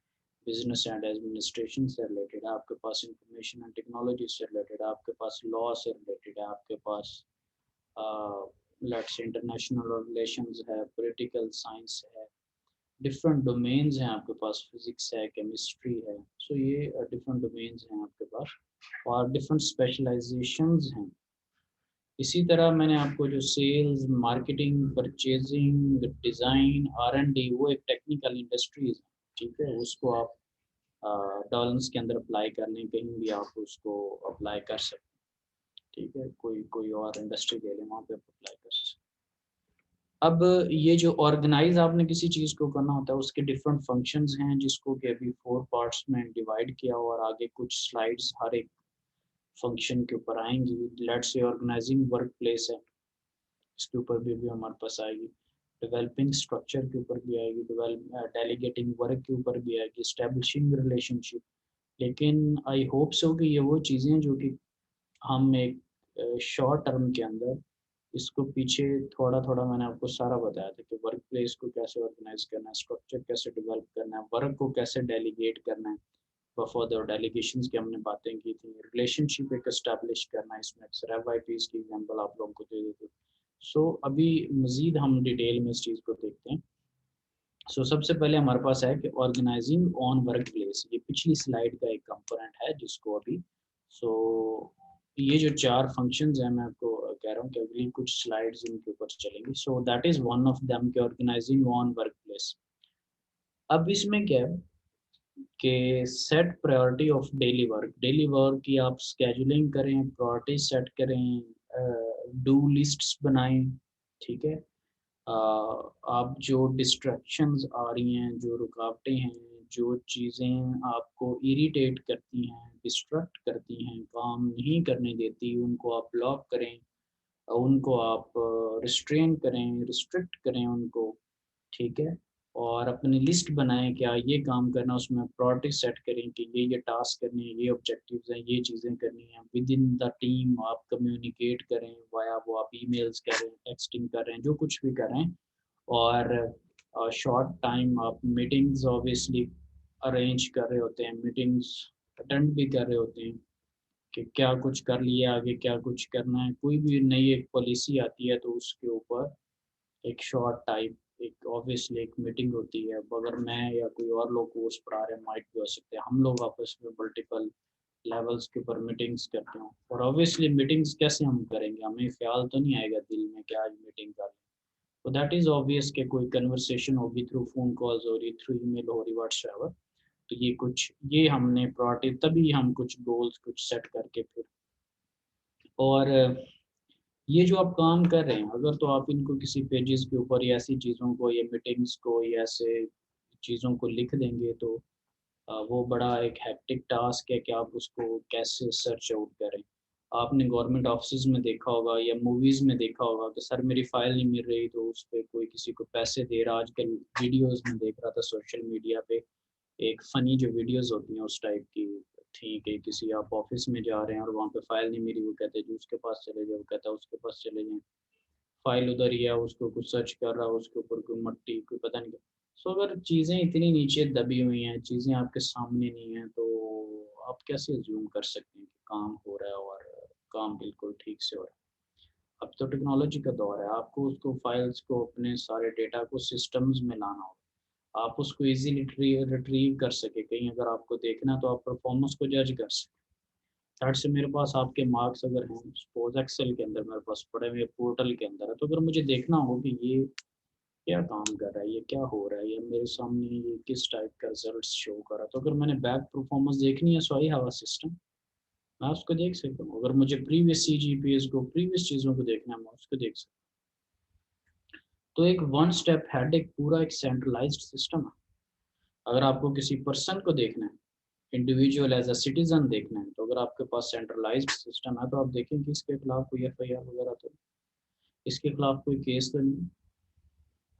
बिजनेस एंड एडमिनिस्ट्रेशन से रिलेटेड है, आपके पास इंफॉर्मेशन एंड टेक्नोलॉजी से रिलेटेड है, आपके पास लॉ से रिलेटेड है, आपके पास लेट्स इंटरनेशनल रिलेशंस है, पॉलिटिकल साइंस है, डिफरेंट डोमेन्स हैं आपके पास, फिजिक्स है, केमिस्ट्री है। सो ये डिफरेंट डोमेन्स हैं आपके पास और डिफरेंट स्पेशलाइजेशंस हैं। इसी तरह मैंने आपको जो sales, marketing, purchasing, design, R&D, वो एक टेक्निकल इंडस्ट्रीज है, ठीक है। उसको आप डॉलेंस के अंदर अप्लाई कर लें, कहीं भी आप उसको अप्लाई कर सकते हैं, ठीक है। कोई कोई और इंडस्ट्री ले लें, वहाँ पे अप्लाई कर सकते हैं। अब ये जो ऑर्गेनाइज आपने किसी चीज़ को करना होता है उसके डिफरेंट फंक्शंस हैं जिसको कि अभी 4 पार्ट्स में डिवाइड किया हुआ और आगे कुछ स्लाइड्स हर एक फंक्शन के ऊपर आएंगी। Let's say organising work place है, इसके ऊपर भी हमारे पास आएगी। डेवलपिंग स्ट्रक्चर के ऊपर भी आएगी, डेलीगेटिंग वर्क के ऊपर भी आएगी, एस्टेब्लिशिंग रिलेशनशिप। लेकिन आई होप सो कि ये वो चीज़ें जो कि हम एक शॉर्ट टर्म के अंदर इसको पीछे थोड़ा थोड़ा मैंने आपको सारा बताया था कि वर्क प्लेस को कैसे ऑर्गेनाइज करना है, स्ट्रक्चर कैसे डेवलप करना है, वर्क को कैसे डेलीगेट करना है, फर्दर डेलीगेशंस की हमने बातें की थी, रिलेशनशिप एक एस्टैब्लिश करना है, इसमें अक्सर FYPs की एग्जांपल आप लोगों को दे देते। सो अभी मज़ीद हम डिटेल में इस चीज़ को देखते हैं। सो सबसे पहले हमारे पास है कि ऑर्गेनाइजिंग ऑन वर्क प्लेस, ये पिछली स्लाइड का एक कंपोनेंट है जिसको अभी ये जो 4 फंक्शंस हैं मैं आपको कह रहा हूँ कि अगली कुछ स्लाइड्स इनके ऊपर चलेंगी। So that is one of them के ऑर्गेनाइजिंग ऑन वर्क प्लेस। अब इसमें क्या है कि set priority of daily work की आप स्केजुलिंग करें, प्रायोरिटी सेट करें, डू लिस्ट्स बनाएं, ठीक है। आप जो डिस्ट्रैक्शंस आ रही हैं, जो रुकावटें हैं, जो चीज़ें आपको इरिटेट करती हैं, डिस्ट्रैक्ट करती हैं, काम नहीं करने देती, उनको आप ब्लॉक करें, उनको आप रिस्ट्रेन करें, रिस्ट्रिक्ट करें उनको, ठीक है। और अपनी लिस्ट बनाएं, क्या ये काम करना, उसमें प्रायोरिटी सेट करें कि ये टास्क करने हैं, ये ऑब्जेक्टिव्स हैं, ये चीज़ें करनी हैं। विद इन द टीम आप कम्युनिकेट करें, वाया वो आप ईमेल्स कर रहे हैं, टेक्सटिंग कर रहे हैं, जो कुछ भी कर रहे हैं। और शॉर्ट टाइम आप मीटिंग्स ऑब्वियसली अरेंज कर रहे होते हैं, मीटिंग्स अटेंड भी कर रहे होते हैं कि क्या कुछ कर लिया, आगे क्या कुछ करना है। कोई भी नई एक पॉलिसी आती है तो उसके ऊपर एक शॉर्ट टाइप एक ऑब्वियसली एक मीटिंग होती है। अब अगर मैं या कोई और लोग कोर्स पढ़ा रहे हैं, माइट भी हो सकते हैं, हम लोग आपस में मल्टीपल लेवल्स के ऊपर मीटिंग्स करते हैं। और ऑब्वियसली मीटिंग्स कैसे हम करेंगे, हमें ख्याल तो नहीं आएगा दिल में कि आज मीटिंग कर, तो दैट इज़ ऑब्वियस कि कोई कन्वर्सेशन होगी, थ्रू फ़ोन कॉल्स हो रही, थ्रू ईमेल हो रही, व्हाट्सएवर। तो ये हमने प्रायोरिटी, तभी हम कुछ गोल्स कुछ सेट करके फिर, और ये जो आप काम कर रहे हैं अगर, तो आप इनको किसी पेजेस के ऊपर या ऐसी चीज़ों को या मीटिंग्स को या ऐसे चीज़ों को लिख देंगे तो वो बड़ा एक हेक्टिक टास्क है कि आप उसको कैसे सर्च आउट करें। आपने गवर्नमेंट ऑफिस में देखा होगा या मूवीज़ में देखा होगा कि सर मेरी फ़ाइल नहीं मिल रही, तो उस पर कोई किसी को पैसे दे रहा। आजकल वीडियोज़ में देख रहा था सोशल मीडिया पे, एक फ़नी जो वीडियोज़ होती हैं उस टाइप की थी कि किसी आप ऑफिस में जा रहे हैं और वहाँ पे फ़ाइल नहीं मिली, वो कहते हैं जी उसके पास चले जाओ, वो कहता है उसके पास चले जाएँ, फ़ाइल उधर ही है, उसको कुछ सर्च कर रहा है, उसके ऊपर कोई मट्टी कोई पता नहीं क्या। सो अगर चीज़ें इतनी नीचे दबी हुई हैं, चीज़ें आपके सामने नहीं हैं, तो आप कैसे अज्यूम कर सकते हैं कि काम हो रहा है और काम बिल्कुल ठीक से हो रहा है। अब तो टेक्नोलॉजी का दौर है, आपको उसको फाइल्स को अपने सारे डेटा को सिस्टम्स में लाना होगा, आप उसको इजीली रिट्रीव कर सके। कहीं अगर आपको देखना तो आप परफॉर्मेंस को जज कर सकें। दैट से मेरे पास आपके मार्क्स अगर हैं सपोज एक्सेल के अंदर मेरे पास पड़े हुए पोर्टल के अंदर है, तो अगर मुझे देखना हो कि ये क्या काम कर रहा है, ये क्या हो रहा है, या मेरे सामने ये किस टाइप का रिजल्ट शो कर रहा है, तो अगर मैंने बैक परफॉर्मेंस देखनी है, सो आई हैव अ सिस्टम, मैं उसको देख सकता हूँ। अगर मुझे प्रीवियस CGPAs को, प्रीवियस चीज़ों को देखना है, मैं उसको देख सकता हूँ। तो एक वन स्टेप हेड, एक पूरा एक सेंट्रलाइज्ड सिस्टम है। अगर आपको किसी पर्सन को देखना है, इंडिविजुअल एज अ सिटीजन देखना है, तो अगर आपके पास सेंट्रलाइज्ड सिस्टम है तो आप देखें कि इसके खिलाफ कोई FIR वगैरह तो, इसके खिलाफ कोई केस तो नहीं।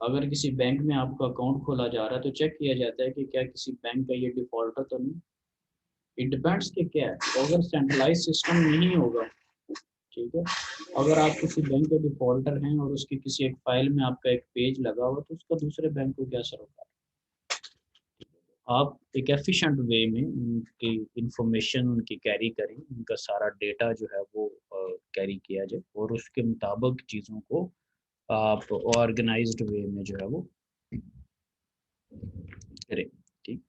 अगर किसी बैंक में आपका अकाउंट खोला जा रहा है तो चेक किया जाता है कि क्या किसी बैंक का ये डिफॉल्टर तो नहीं। इट डिपेंड्स कि क्या है। तो अगर सेंट्रलाइज सिस्टम नहीं होगा, ठीक है, अगर आप किसी बैंक के डिफॉल्टर हैं और उसकी किसी एक फाइल में आपका एक पेज लगा हुआ, तो उसका दूसरे बैंक को क्या असर होगा। आप एक एफिशिएंट वे में उनकी इंफॉर्मेशन उनकी कैरी करें, उनका सारा डेटा जो है वो कैरी किया जाए और उसके मुताबिक चीज़ों को आप ऑर्गेनाइज्ड वे में जो है वो करें, ठीक।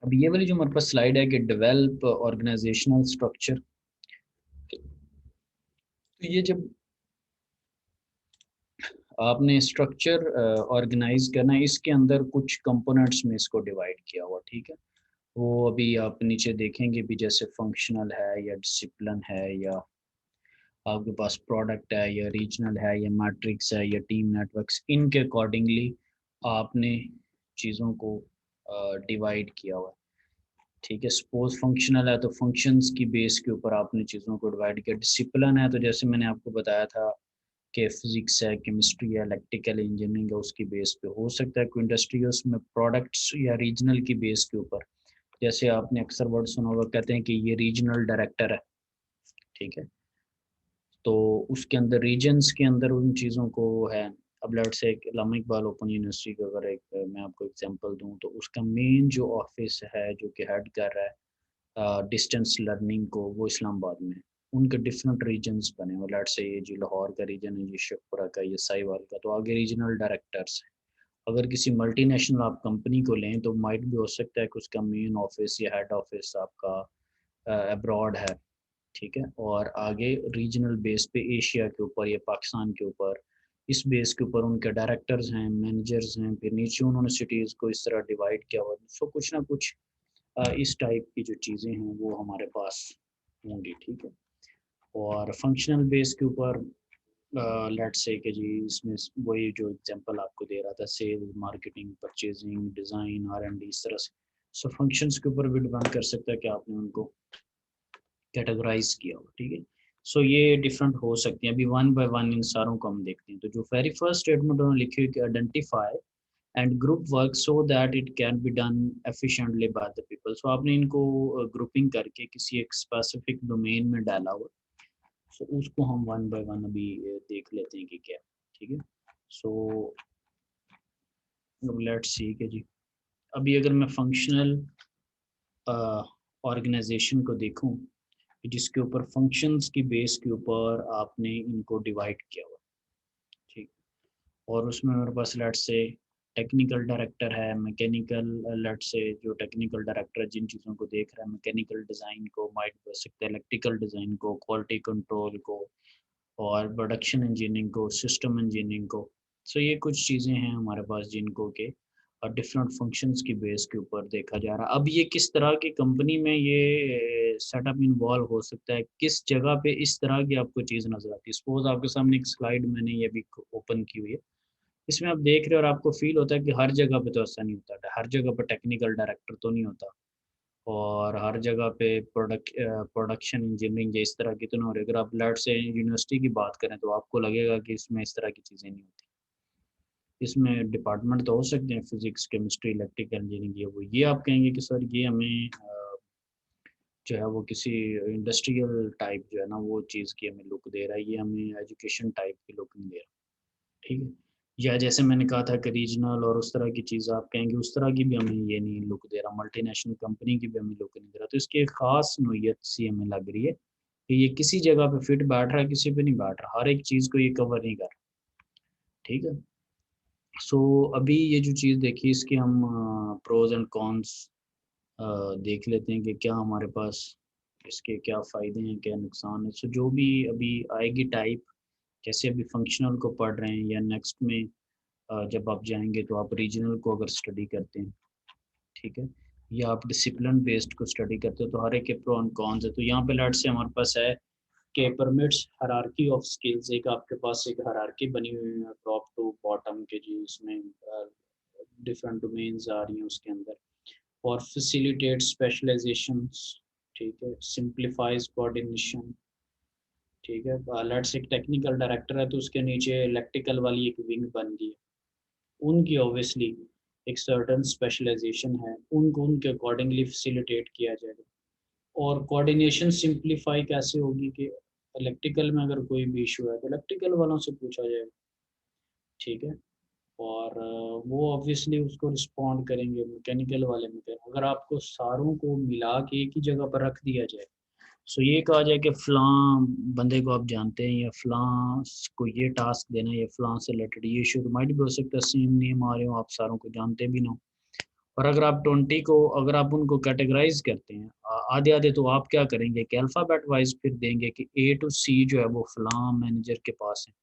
अब ये वाली जो हमारे पास स्लाइड है कि डेवलप ऑर्गेनाइजेशनल स्ट्रक्चर, तो ये जब आपने स्ट्रक्चर ऑर्गेनाइज करना है, इसके अंदर कुछ कंपोनेंट्स में इसको डिवाइड किया हुआ, ठीक है। वो अभी आप नीचे देखेंगे भी, जैसे फंक्शनल है या डिसिप्लिन है या आपके पास प्रोडक्ट है या रीजनल है या मैट्रिक्स है या टीम नेटवर्क्स, इनके अकॉर्डिंगली आपने चीज़ों को डिवाइड किया हुआ है। ठीक है, सपोज फंक्शनल है तो फंक्शंस की बेस के ऊपर आपने चीज़ों को डिवाइड किया। डिसिप्लिन है तो जैसे मैंने आपको बताया था कि फिजिक्स है, केमिस्ट्री है, इलेक्ट्रिकल इंजीनियरिंग है, उसकी बेस पे हो सकता है कोई इंडस्ट्री है उसमें प्रोडक्ट्स या रीजनल की बेस के ऊपर। जैसे आपने अक्सर वर्ड सुना होगा, कहते हैं कि ये रीजनल डायरेक्टर है। ठीक है, तो उसके अंदर रीजन्स के अंदर उन चीज़ों को है। अब लेट से एक इलामा इकबाल ओपन यूनिवर्सिटी का अगर एक मैं आपको एग्जांपल दूं तो उसका मेन जो ऑफिस है जो कि हेड कर रहा है डिस्टेंस लर्निंग को, वो इस्लामाबाद में है। उनके डिफरेंट रीजन्स बने हुए, लेट से ये जो लाहौर का रीजन है, ये शेखपुरा का, ये साहिवाल का, तो आगे रीजनल डायरेक्टर्स हैं। अगर किसी मल्टीनेशनल आप कंपनी को लें तो माइट भी हो सकता है कि उसका मेन ऑफिस या हेड ऑफिस आपका अब्रॉड है। ठीक है, और आगे रीजनल बेस पे एशिया के ऊपर या पाकिस्तान के ऊपर, इस बेस के ऊपर उनके डायरेक्टर्स हैं, मैनेजर्स हैं, फिर नीचे उन्होंने सिटीज़ को इस तरह डिवाइड किया हुआ। सो कुछ ना कुछ इस टाइप की जो चीज़ें हैं वो हमारे पास होंगी। ठीक है, और फंक्शनल बेस के ऊपर लेट्स से कि जी इसमें वही जो एग्जांपल आपको दे रहा था, cell, marketing, purchasing, design, R&D, इस तरह से। सो फंक्शंस के ऊपर भी डिपेंड कर सकता है कि आपने उनको कैटेगराइज किया हो। ठीक है, सो ये डिफरेंट हो सकती हैं। अभी वन बाय वन इन सारों को हम देखते हैं। तो जो वेरी फर्स्ट स्टेटमेंट उन्होंने लिखी हुई कि identify and group work so that it can be done efficiently by the people. So आपने इनको ग्रुपिंग करके किसी एक स्पेसिफिक डोमेन में डाला हुआ। सो उसको हम वन बाय वन अभी देख लेते हैं कि क्या। ठीक है, सो लेट्स सी कि जी अभी अगर मैं फंक्शनल ऑर्गेनाइजेशन को देखूं जिसके ऊपर फंक्शंस की बेस के ऊपर आपने इनको डिवाइड किया हुआ। ठीक, और उसमें मेरे पास लेट से टेक्निकल डायरेक्टर है, मैकेनिकल, लेट से जो टेक्निकल डायरेक्टर जिन चीज़ों को देख रहा है, मैकेनिकल डिज़ाइन को, माइट हो सकता है इलेक्ट्रिकल डिज़ाइन को, क्वालिटी कंट्रोल को, और प्रोडक्शन इंजीनियरिंग को, सिस्टम इंजीनियरिंग को। सो ये कुछ चीज़ें हैं हमारे पास जिनको के डिफरेंट फंक्शंस की बेस के ऊपर देखा जा रहा है। अब ये किस तरह की कंपनी में ये सेटअप इन्वॉल्व हो सकता है, किस जगह पे इस तरह की आपको चीज़ नज़र आती है। सपोज आपके सामने एक स्लाइड मैंने ये भी ओपन की हुई है, इसमें आप देख रहे हो और आपको फील होता है कि हर जगह पे तो ऐसा नहीं होता, हर जगह पर टेक्निकल डायरेक्टर तो नहीं होता, और हर जगह पे प्रोडक्शन इंजीनियरिंग इस तरह की तो नहीं हो रही। अगर आप लेट से यूनिवर्सिटी की बात करें तो आपको लगेगा कि इसमें इस तरह की चीज़ें नहीं होती। इसमें डिपार्टमेंट तो हो सकते हैं, फिजिक्स, केमिस्ट्री, इलेक्ट्रिकल इंजीनियरिंग, ये वो, ये आप कहेंगे कि सर ये हमें जो है वो किसी इंडस्ट्रियल टाइप जो है ना वो चीज़ की हमें लुक दे रहा है, ये हमें एजुकेशन टाइप की लुक नहीं दे रहा। ठीक है, या जैसे मैंने कहा था कि रीजनल और उस तरह की चीज़ आप कहेंगे उस तरह की भी हमें ये नहीं लुक दे रहा, मल्टीनेशनल कंपनी की भी हमें लुक नहीं दे रहा। तो इसकी एक ख़ास नोयत सी हमें लग रही है कि ये किसी जगह पे फिट बैठ रहा है, किसी पे नहीं बैठ रहा, हर एक चीज़ को ये कवर नहीं कर रहा। ठीक है, सो अभी ये जो चीज़ देखी इसके हम प्रोज एंड कॉन्स देख लेते हैं कि क्या हमारे पास इसके क्या फ़ायदे हैं, क्या नुकसान है। सो जो भी अभी आएगी टाइप, जैसे अभी फंक्शनल को पढ़ रहे हैं या नेक्स्ट में जब आप जाएंगे तो आप रीजनल को अगर स्टडी करते हैं, ठीक है, या आप डिसिप्लिन बेस्ड को स्टडी करते हो, तो हर एक के प्रो एंड कॉन्स है। तो यहाँ पे लेट से हमारे पास है कि परमिट्स हायरार्की ऑफ स्किल्स, एक आपके पास एक हायरार्की बनी हुई है टॉप टू बॉटम के जी, इसमें डिफरेंट डोमेन्स आ रही हैं उसके अंदर, और फैसिलिटेट स्पेशलाइजेशंस। ठीक है, सिंप्लीफाइज कोऑर्डिनेशन। ठीक है, लेट्स एक टेक्निकल डायरेक्टर है तो उसके नीचे इलेक्ट्रिकल वाली एक विंग बन गई है, उनकी ऑब्वियसली एक सर्टन स्पेशलाइजेशन है, उनको उनके अकॉर्डिंगली फैसिलिटेट किया जाएगा। और कोऑर्डिनेशन सिंप्लीफाई कैसे होगी कि इलेक्ट्रिकल में अगर कोई भी इशू है तो इलेक्ट्रिकल वालों से पूछा जाएगा। ठीक है, और वो ऑब्वियसली उसको रिस्पॉन्ड करेंगे, मैकेनिकल वाले में करेंगे। अगर आपको सारों को मिला के एक ही जगह पर रख दिया जाए, सो ये कहा जाए कि फ़लाँ बंदे को आप जानते हैं या फ़लाँ को ये टास्क देना है या फ़लाँ से रिलेटेड ये इशू, तो माइट भी हो सकता है सेम नेम आ रहे हो, आप सारों को जानते भी ना हो। और अगर आप 20 को अगर आप उनको कैटेगराइज करते हैं आधे आधे, तो आप क्या करेंगे कि अल्फ़ाबेट वाइज फिर देंगे कि A to C जो है वो फ़लाँ मैनेजर के पास है,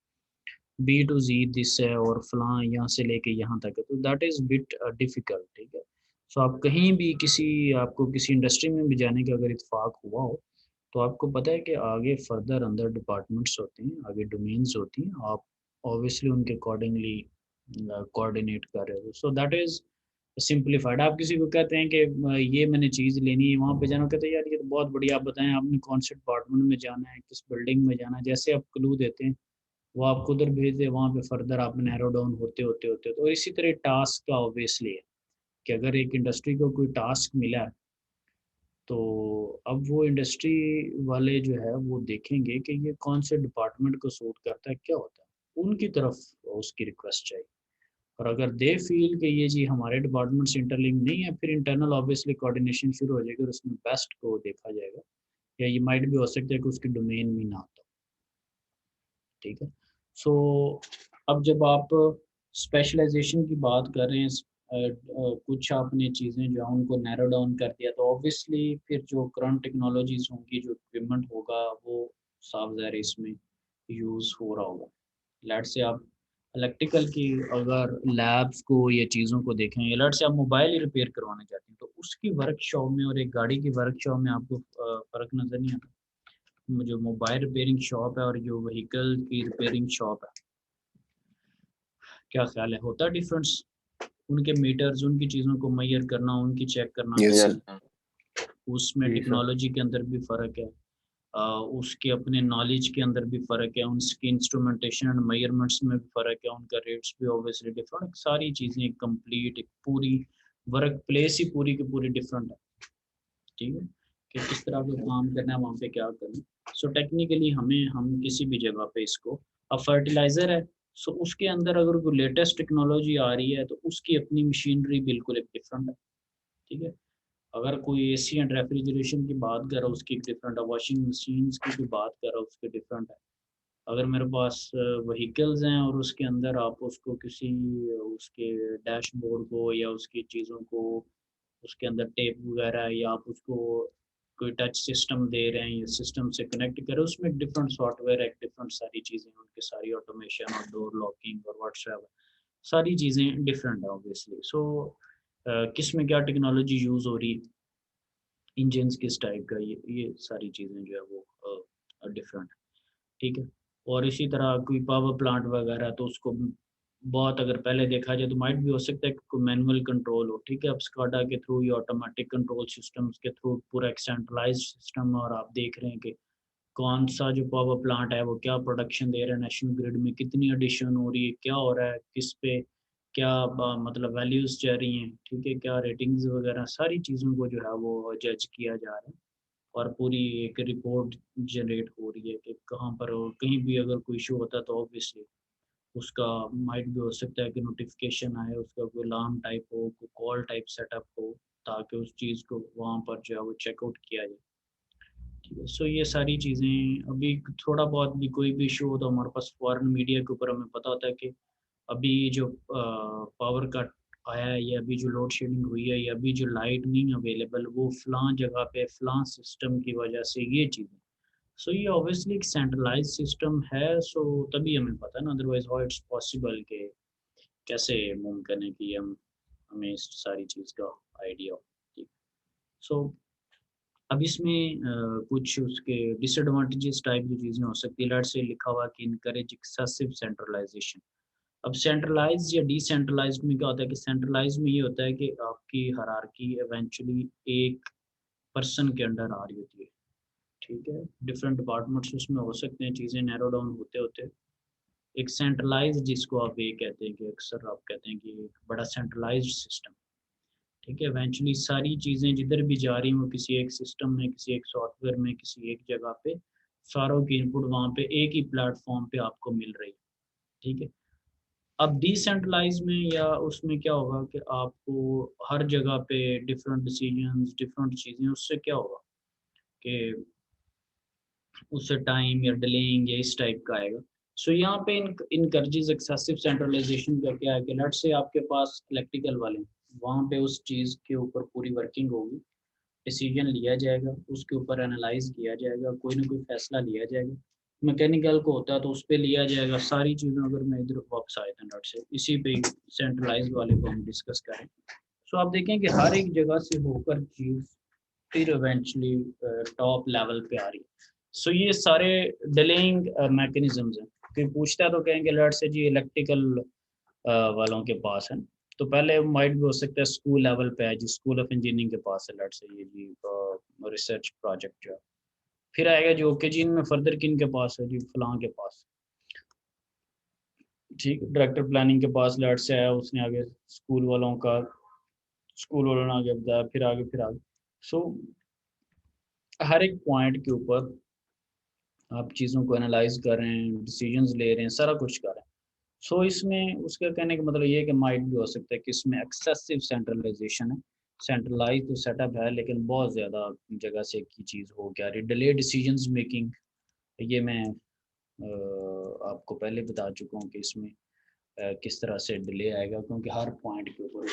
B to Z दिस है, और फ़लाँ यहाँ से लेके यहाँ तक है। तो दैट इज़ बिट डिफ़िकल्ट। ठीक है, सो आप कहीं भी किसी आपको किसी इंडस्ट्री में भी जाने का अगर इत्तेफ़ाक हुआ हो तो आपको पता है कि आगे फर्दर अंदर डिपार्टमेंट्स होते हैं, आगे डोमेन्स होती हैं, आप ऑब्वियसली उनके अकॉर्डिंगली कोऑर्डिनेट कर रहे हो। So that is simplified. आप किसी को कहते हैं कि ये मैंने चीज़ लेनी है, वहाँ पे जाना, कहते हैं यार ये तो बहुत बढ़िया, आप बताएं आपने कौन से डिपार्टमेंट में जाना है, किस बिल्डिंग में जाना है। जैसे आप क्लू देते हैं वो आपको उधर भेज दे, वहाँ पे फर्दर आप नैरो डाउन होते होते होते। तो इसी तरह टास्क का ऑब्वियसली है कि अगर एक इंडस्ट्री को कोई टास्क मिला है तो अब वो इंडस्ट्री वाले जो है वो देखेंगे कि ये कौन से डिपार्टमेंट को सूट करता है, क्या होता है, उनकी तरफ उसकी रिक्वेस्ट चाहिए। और अगर दे फील कि ये जी हमारे डिपार्टमेंट से इंटरलिंक नहीं है, फिर इंटरनल ऑब्वियसली कोऑर्डिनेशन शुरू हो जाएगी और उसमें बेस्ट को देखा जाएगा, या ये माइट भी हो सकता है कि उसकी डोमेन में ना आता। ठीक है। सो अब जब आप स्पेशलाइजेशन की बात कर रहे हैं, कुछ आपने चीज़ें जो है उनको नैरो डाउन कर दिया, तो ऑब्वियसली फिर जो करंट टेक्नोलॉजीज होंगी, जो इक्विपमेंट होगा, वो साफ ज़ाहिर इसमें यूज़ हो रहा होगा। लेट्स से आप इलेक्ट्रिकल की अगर लैब्स को या चीज़ों को देखें, या लेट्स से आप मोबाइल ही रिपेयर करवाना चाहते हैं, तो उसकी वर्कशॉप में और एक गाड़ी की वर्कशॉप में आपको फ़र्क नज़र नहीं आता। जो मोबाइल रिपेयरिंग शॉप है और जो व्हीकल की रिपेयरिंग शॉप है, क्या ख्याल है, होता डिफरेंस? उनके मीटर्स, उनकी चीज़ों को मेजर करना, उनकी चेक करना, Yes, sir. उसमें जी, सर। टेक्नोलॉजी के अंदर भी फ़र्क है, उसके अपने नॉलेज के अंदर भी फ़र्क है, उसकी इंस्ट्रूमेंटेशन एंड मेजरमेंट्स में भी फ़र्क है, उनका रेट्स भी ऑब्वियसली डिफरेंट, सारी चीज़ें कंप्लीट एक पूरी वर्क प्लेस ही पूरी की पूरी डिफरेंट है। ठीक है, कि किस तरह का काम करना है, वहाँ पे क्या करना है। सो टेक्निकली हम किसी भी जगह पे इसको, अब फर्टिलाइज़र है, सो उसके अंदर अगर कोई लेटेस्ट टेक्नोलॉजी आ रही है तो उसकी अपनी मशीनरी बिल्कुल एक डिफरेंट है। ठीक है, अगर कोई एसी एंड रेफ्रिजरेशन की बात कर रहा है उसकी डिफरेंट है, वॉशिंग मशीन्स की भी बात कर रहा है उसकी डिफरेंट है। अगर मेरे पास व्हीकल्स हैं और उसके अंदर आप उसको किसी उसके डैशबोर्ड को या उसकी चीज़ों को, उसके अंदर टेप वगैरह, या आप उसको कोई टच सिस्टम दे रहे हैं या सिस्टम से कनेक्ट करें, उसमें एक डिफरेंट सॉफ्टवेयर है, डिफरेंट सारी चीज़ें, उनकी सारी ऑटोमेशन और डोर लॉकिंग और व्हाट्सएप, सारी चीज़ें डिफरेंट है ऑब्वियसली। सो किस में क्या टेक्नोलॉजी यूज़ हो रही है, इंजन्स किस टाइप का, ये सारी चीज़ें जो है वो डिफरेंट है। ठीक है, और इसी तरह कोई पावर प्लांट वगैरह, तो उसको बहुत अगर पहले देखा जाए तो माइट भी हो सकता है कि कोई मैनुअल कंट्रोल हो। ठीक है, अब स्काडा के थ्रू या ऑटोमेटिक कंट्रोल सिस्टम्स के थ्रू पूरा एक सेंट्रलाइज्ड सिस्टम, और आप देख रहे हैं कि कौन सा जो पावर प्लांट है वो क्या प्रोडक्शन दे रहा है, नेशनल ग्रिड में कितनी एडिशन हो रही है, क्या हो रहा है, किस पे क्या मतलब वैल्यूज़ जा रही हैं। ठीक है, क्या रेटिंग्स वगैरह, सारी चीज़ों को जो है वो जज किया जा रहा है, और पूरी एक रिपोर्ट जनरेट हो रही है कि कहाँ पर, और कहीं भी अगर कोई इशू होता है तो ऑब्वियसली उसका माइट भी हो सकता है कि नोटिफिकेशन आए, उसका कोई अलार्म टाइप हो, कोई कॉल टाइप सेटअप हो, ताकि उस चीज़ को वहाँ पर जो है वो चेकआउट किया जाए। ठीक है, सो ये सारी चीज़ें अभी थोड़ा बहुत भी कोई भी इशू हो तो हमारे पास फॉरेन मीडिया के ऊपर हमें पता होता है कि अभी जो पावर कट आया है, या अभी जो लोड शेडिंग हुई है, या अभी जो लाइट नहीं अवेलेबल, वो फ़लाँ जगह पे फ़लाँ सिस्टम की वजह से ये चीज़ें। सो ये ऑब्वियसली एक सेंट्रलाइज्ड सिस्टम है, सो तभी हमें पता है ना, अदरवाइज़ हाउ इट्स पॉसिबल कि कैसे मुमकिन है कि हमें इस सारी चीज़ का आइडिया हो। ठीक, सो अब इसमें कुछ उसके डिसएडवांटेजेस टाइप की चीज़ें हो सकती है। लेट्स से लिखा हुआ कि इनकरेज एक्सेसिव सेंट्रलाइजेशन। अब सेंट्रलाइज्ड या डिसेंट्रलाइज्ड में क्या होता है कि सेंट्रलाइज्ड में ये होता है कि आपकी हायरार्की इवेंचुअली एक पर्सन के अंडर आ रही होती है। ठीक है, डिफरेंट डिपार्टमेंट्स उसमें हो सकते हैं, चीज़ें नैरो डाउन होते होते एक सेंट्रलाइज्ड, जिसको आप ये कहते हैं कि अक्सर आप कहते हैं कि एक बड़ा सेंट्रलाइज्ड सिस्टम। ठीक है, इवेंचुअली सारी चीज़ें जिधर भी जा रही हैं वो किसी एक सिस्टम में, किसी एक सॉफ्टवेयर में, किसी एक जगह पे सारों की इनपुट वहाँ पे एक ही प्लेटफॉर्म पे आपको मिल रही है। ठीक है, अब डिसेंट्रलाइज में या उसमें क्या होगा कि आपको हर जगह पे डिफरेंट डिसीजंस, डिफरेंट चीज़ें, उससे क्या होगा कि उससे टाइम या डिलेइंग या इस टाइप का आएगा। सो यहाँ पे इनकरेजेस एक्सेसिव सेंट्रलाइजेशन का क्या है कि लेट्स से आपके पास इलेक्ट्रिकल वाले हैं, वहाँ पे उस चीज़ के ऊपर पूरी वर्किंग होगी, डिसीजन लिया जाएगा, उसके ऊपर एनालाइज किया जाएगा, कोई ना कोई फैसला लिया जाएगा। मैकेनिकल को होता है तो उस पर लिया जाएगा सारी चीज़ें। अगर मैं इधर वापस आए थे नट से, इसी पे सेंट्रलाइज वाले को हम डिस्कस करें, सो आप देखें कि हर एक जगह से होकर चीज़ फिर इवेंचुअली टॉप लेवल पे आ रही है। सो ये सारे डिलेइंग मैकेनिज्म्स हैं। कोई पूछता है तो कहेंगे लेट्स से जी इलेक्ट्रिकल वालों के पास है, तो पहले माइट भी हो सकता है स्कूल लेवल पे है जी, स्कूल ऑफ इंजीनियरिंग के पास है लेट्स से ये जी रिसर्च प्रोजेक्ट जो है। फिर आएगा जो ओके जी इनमें फर्दर किन के पास है जी, फलां के पास, ठीक। डायरेक्टर प्लानिंग के पास लेट से आया, उसने आगे स्कूल वालों ने आगे बताया, फिर आगे। सो हर एक पॉइंट के ऊपर आप चीज़ों को एनालाइज कर रहे हैं, डिसीजंस ले रहे हैं, सारा कुछ कर रहे हैं। सो इसमें उसका कहने का मतलब ये है कि माइट भी हो सकता है कि इसमें एक्सेसिव सेंट्रलाइजेशन है। सेंट्रलाइज तो सेटअप है लेकिन बहुत ज़्यादा जगह से की चीज़ हो क्या रही, डिले डिसीजंस मेकिंग, ये मैं आपको पहले बता चुका हूँ कि इसमें किस तरह से डिले आएगा, क्योंकि हर पॉइंट के ऊपर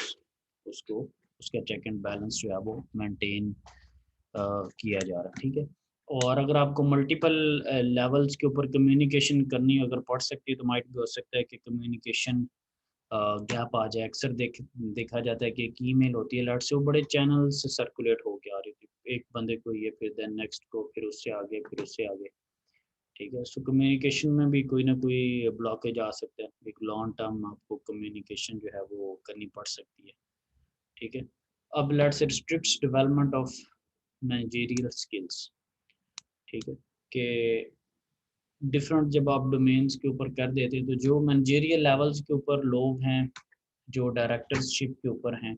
उसको उसका चेक एंड बैलेंस जो है वो मेंटेन किया जा रहा है, ठीक है। और अगर आपको मल्टीपल लेवल्स के ऊपर कम्युनिकेशन करनी अगर पड़ सकती है तो माइट भी हो सकता है कि कम्युनिकेशन गैप आ जाए। अक्सर देखा जाता है कि एक ईमेल होती है लट से वो बड़े चैनल से सर्कुलेट हो के आ रही थी, एक बंदे को ये, फिर देन नेक्स्ट को, फिर उससे आगे, फिर उससे आगे, ठीक है। सो कम्युनिकेशन में भी कोई ना कोई ब्लॉकेज आ सकता है, एक लॉन्ग टर्म आपको कम्युनिकेशन जो है वो करनी पड़ सकती है, ठीक है। अब let's say restricts development of managerial skills, ठीक है, कि डिफरेंट जब आप डोमेन्स के ऊपर कर देते हैं तो जो मैनेजरियल लेवल्स के ऊपर लोग हैं, जो डायरेक्टरशिप के ऊपर हैं,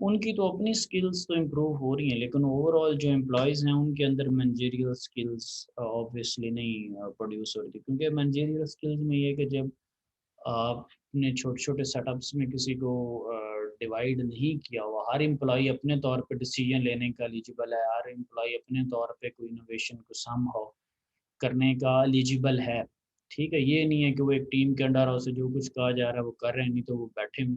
उनकी तो अपनी स्किल्स तो इम्प्रूव हो रही हैं, लेकिन ओवरऑल जो एम्प्लॉयज़ हैं उनके अंदर मैनेजरियल स्किल्स ऑब्वियसली नहीं प्रोड्यूस हो रही थी। क्योंकि मैनेजरियल स्किल्स में ये है कि जब आपने छोटे छोटे सेटअप्स में किसी को डिवाइड नहीं किया हुआ, हर एम्प्लॉय अपने तौर पे डिसीजन लेने का एलिजिबल है, हर एम्प्लॉय अपने तौर पे कोई इनोवेशन को समहाउ करने का एलिजिबल है, ठीक है। ये नहीं है कि वो एक टीम के अंडर उसे जो कुछ कहा जा रहा है वो कर रहे हैं, नहीं तो वो बैठे हुए।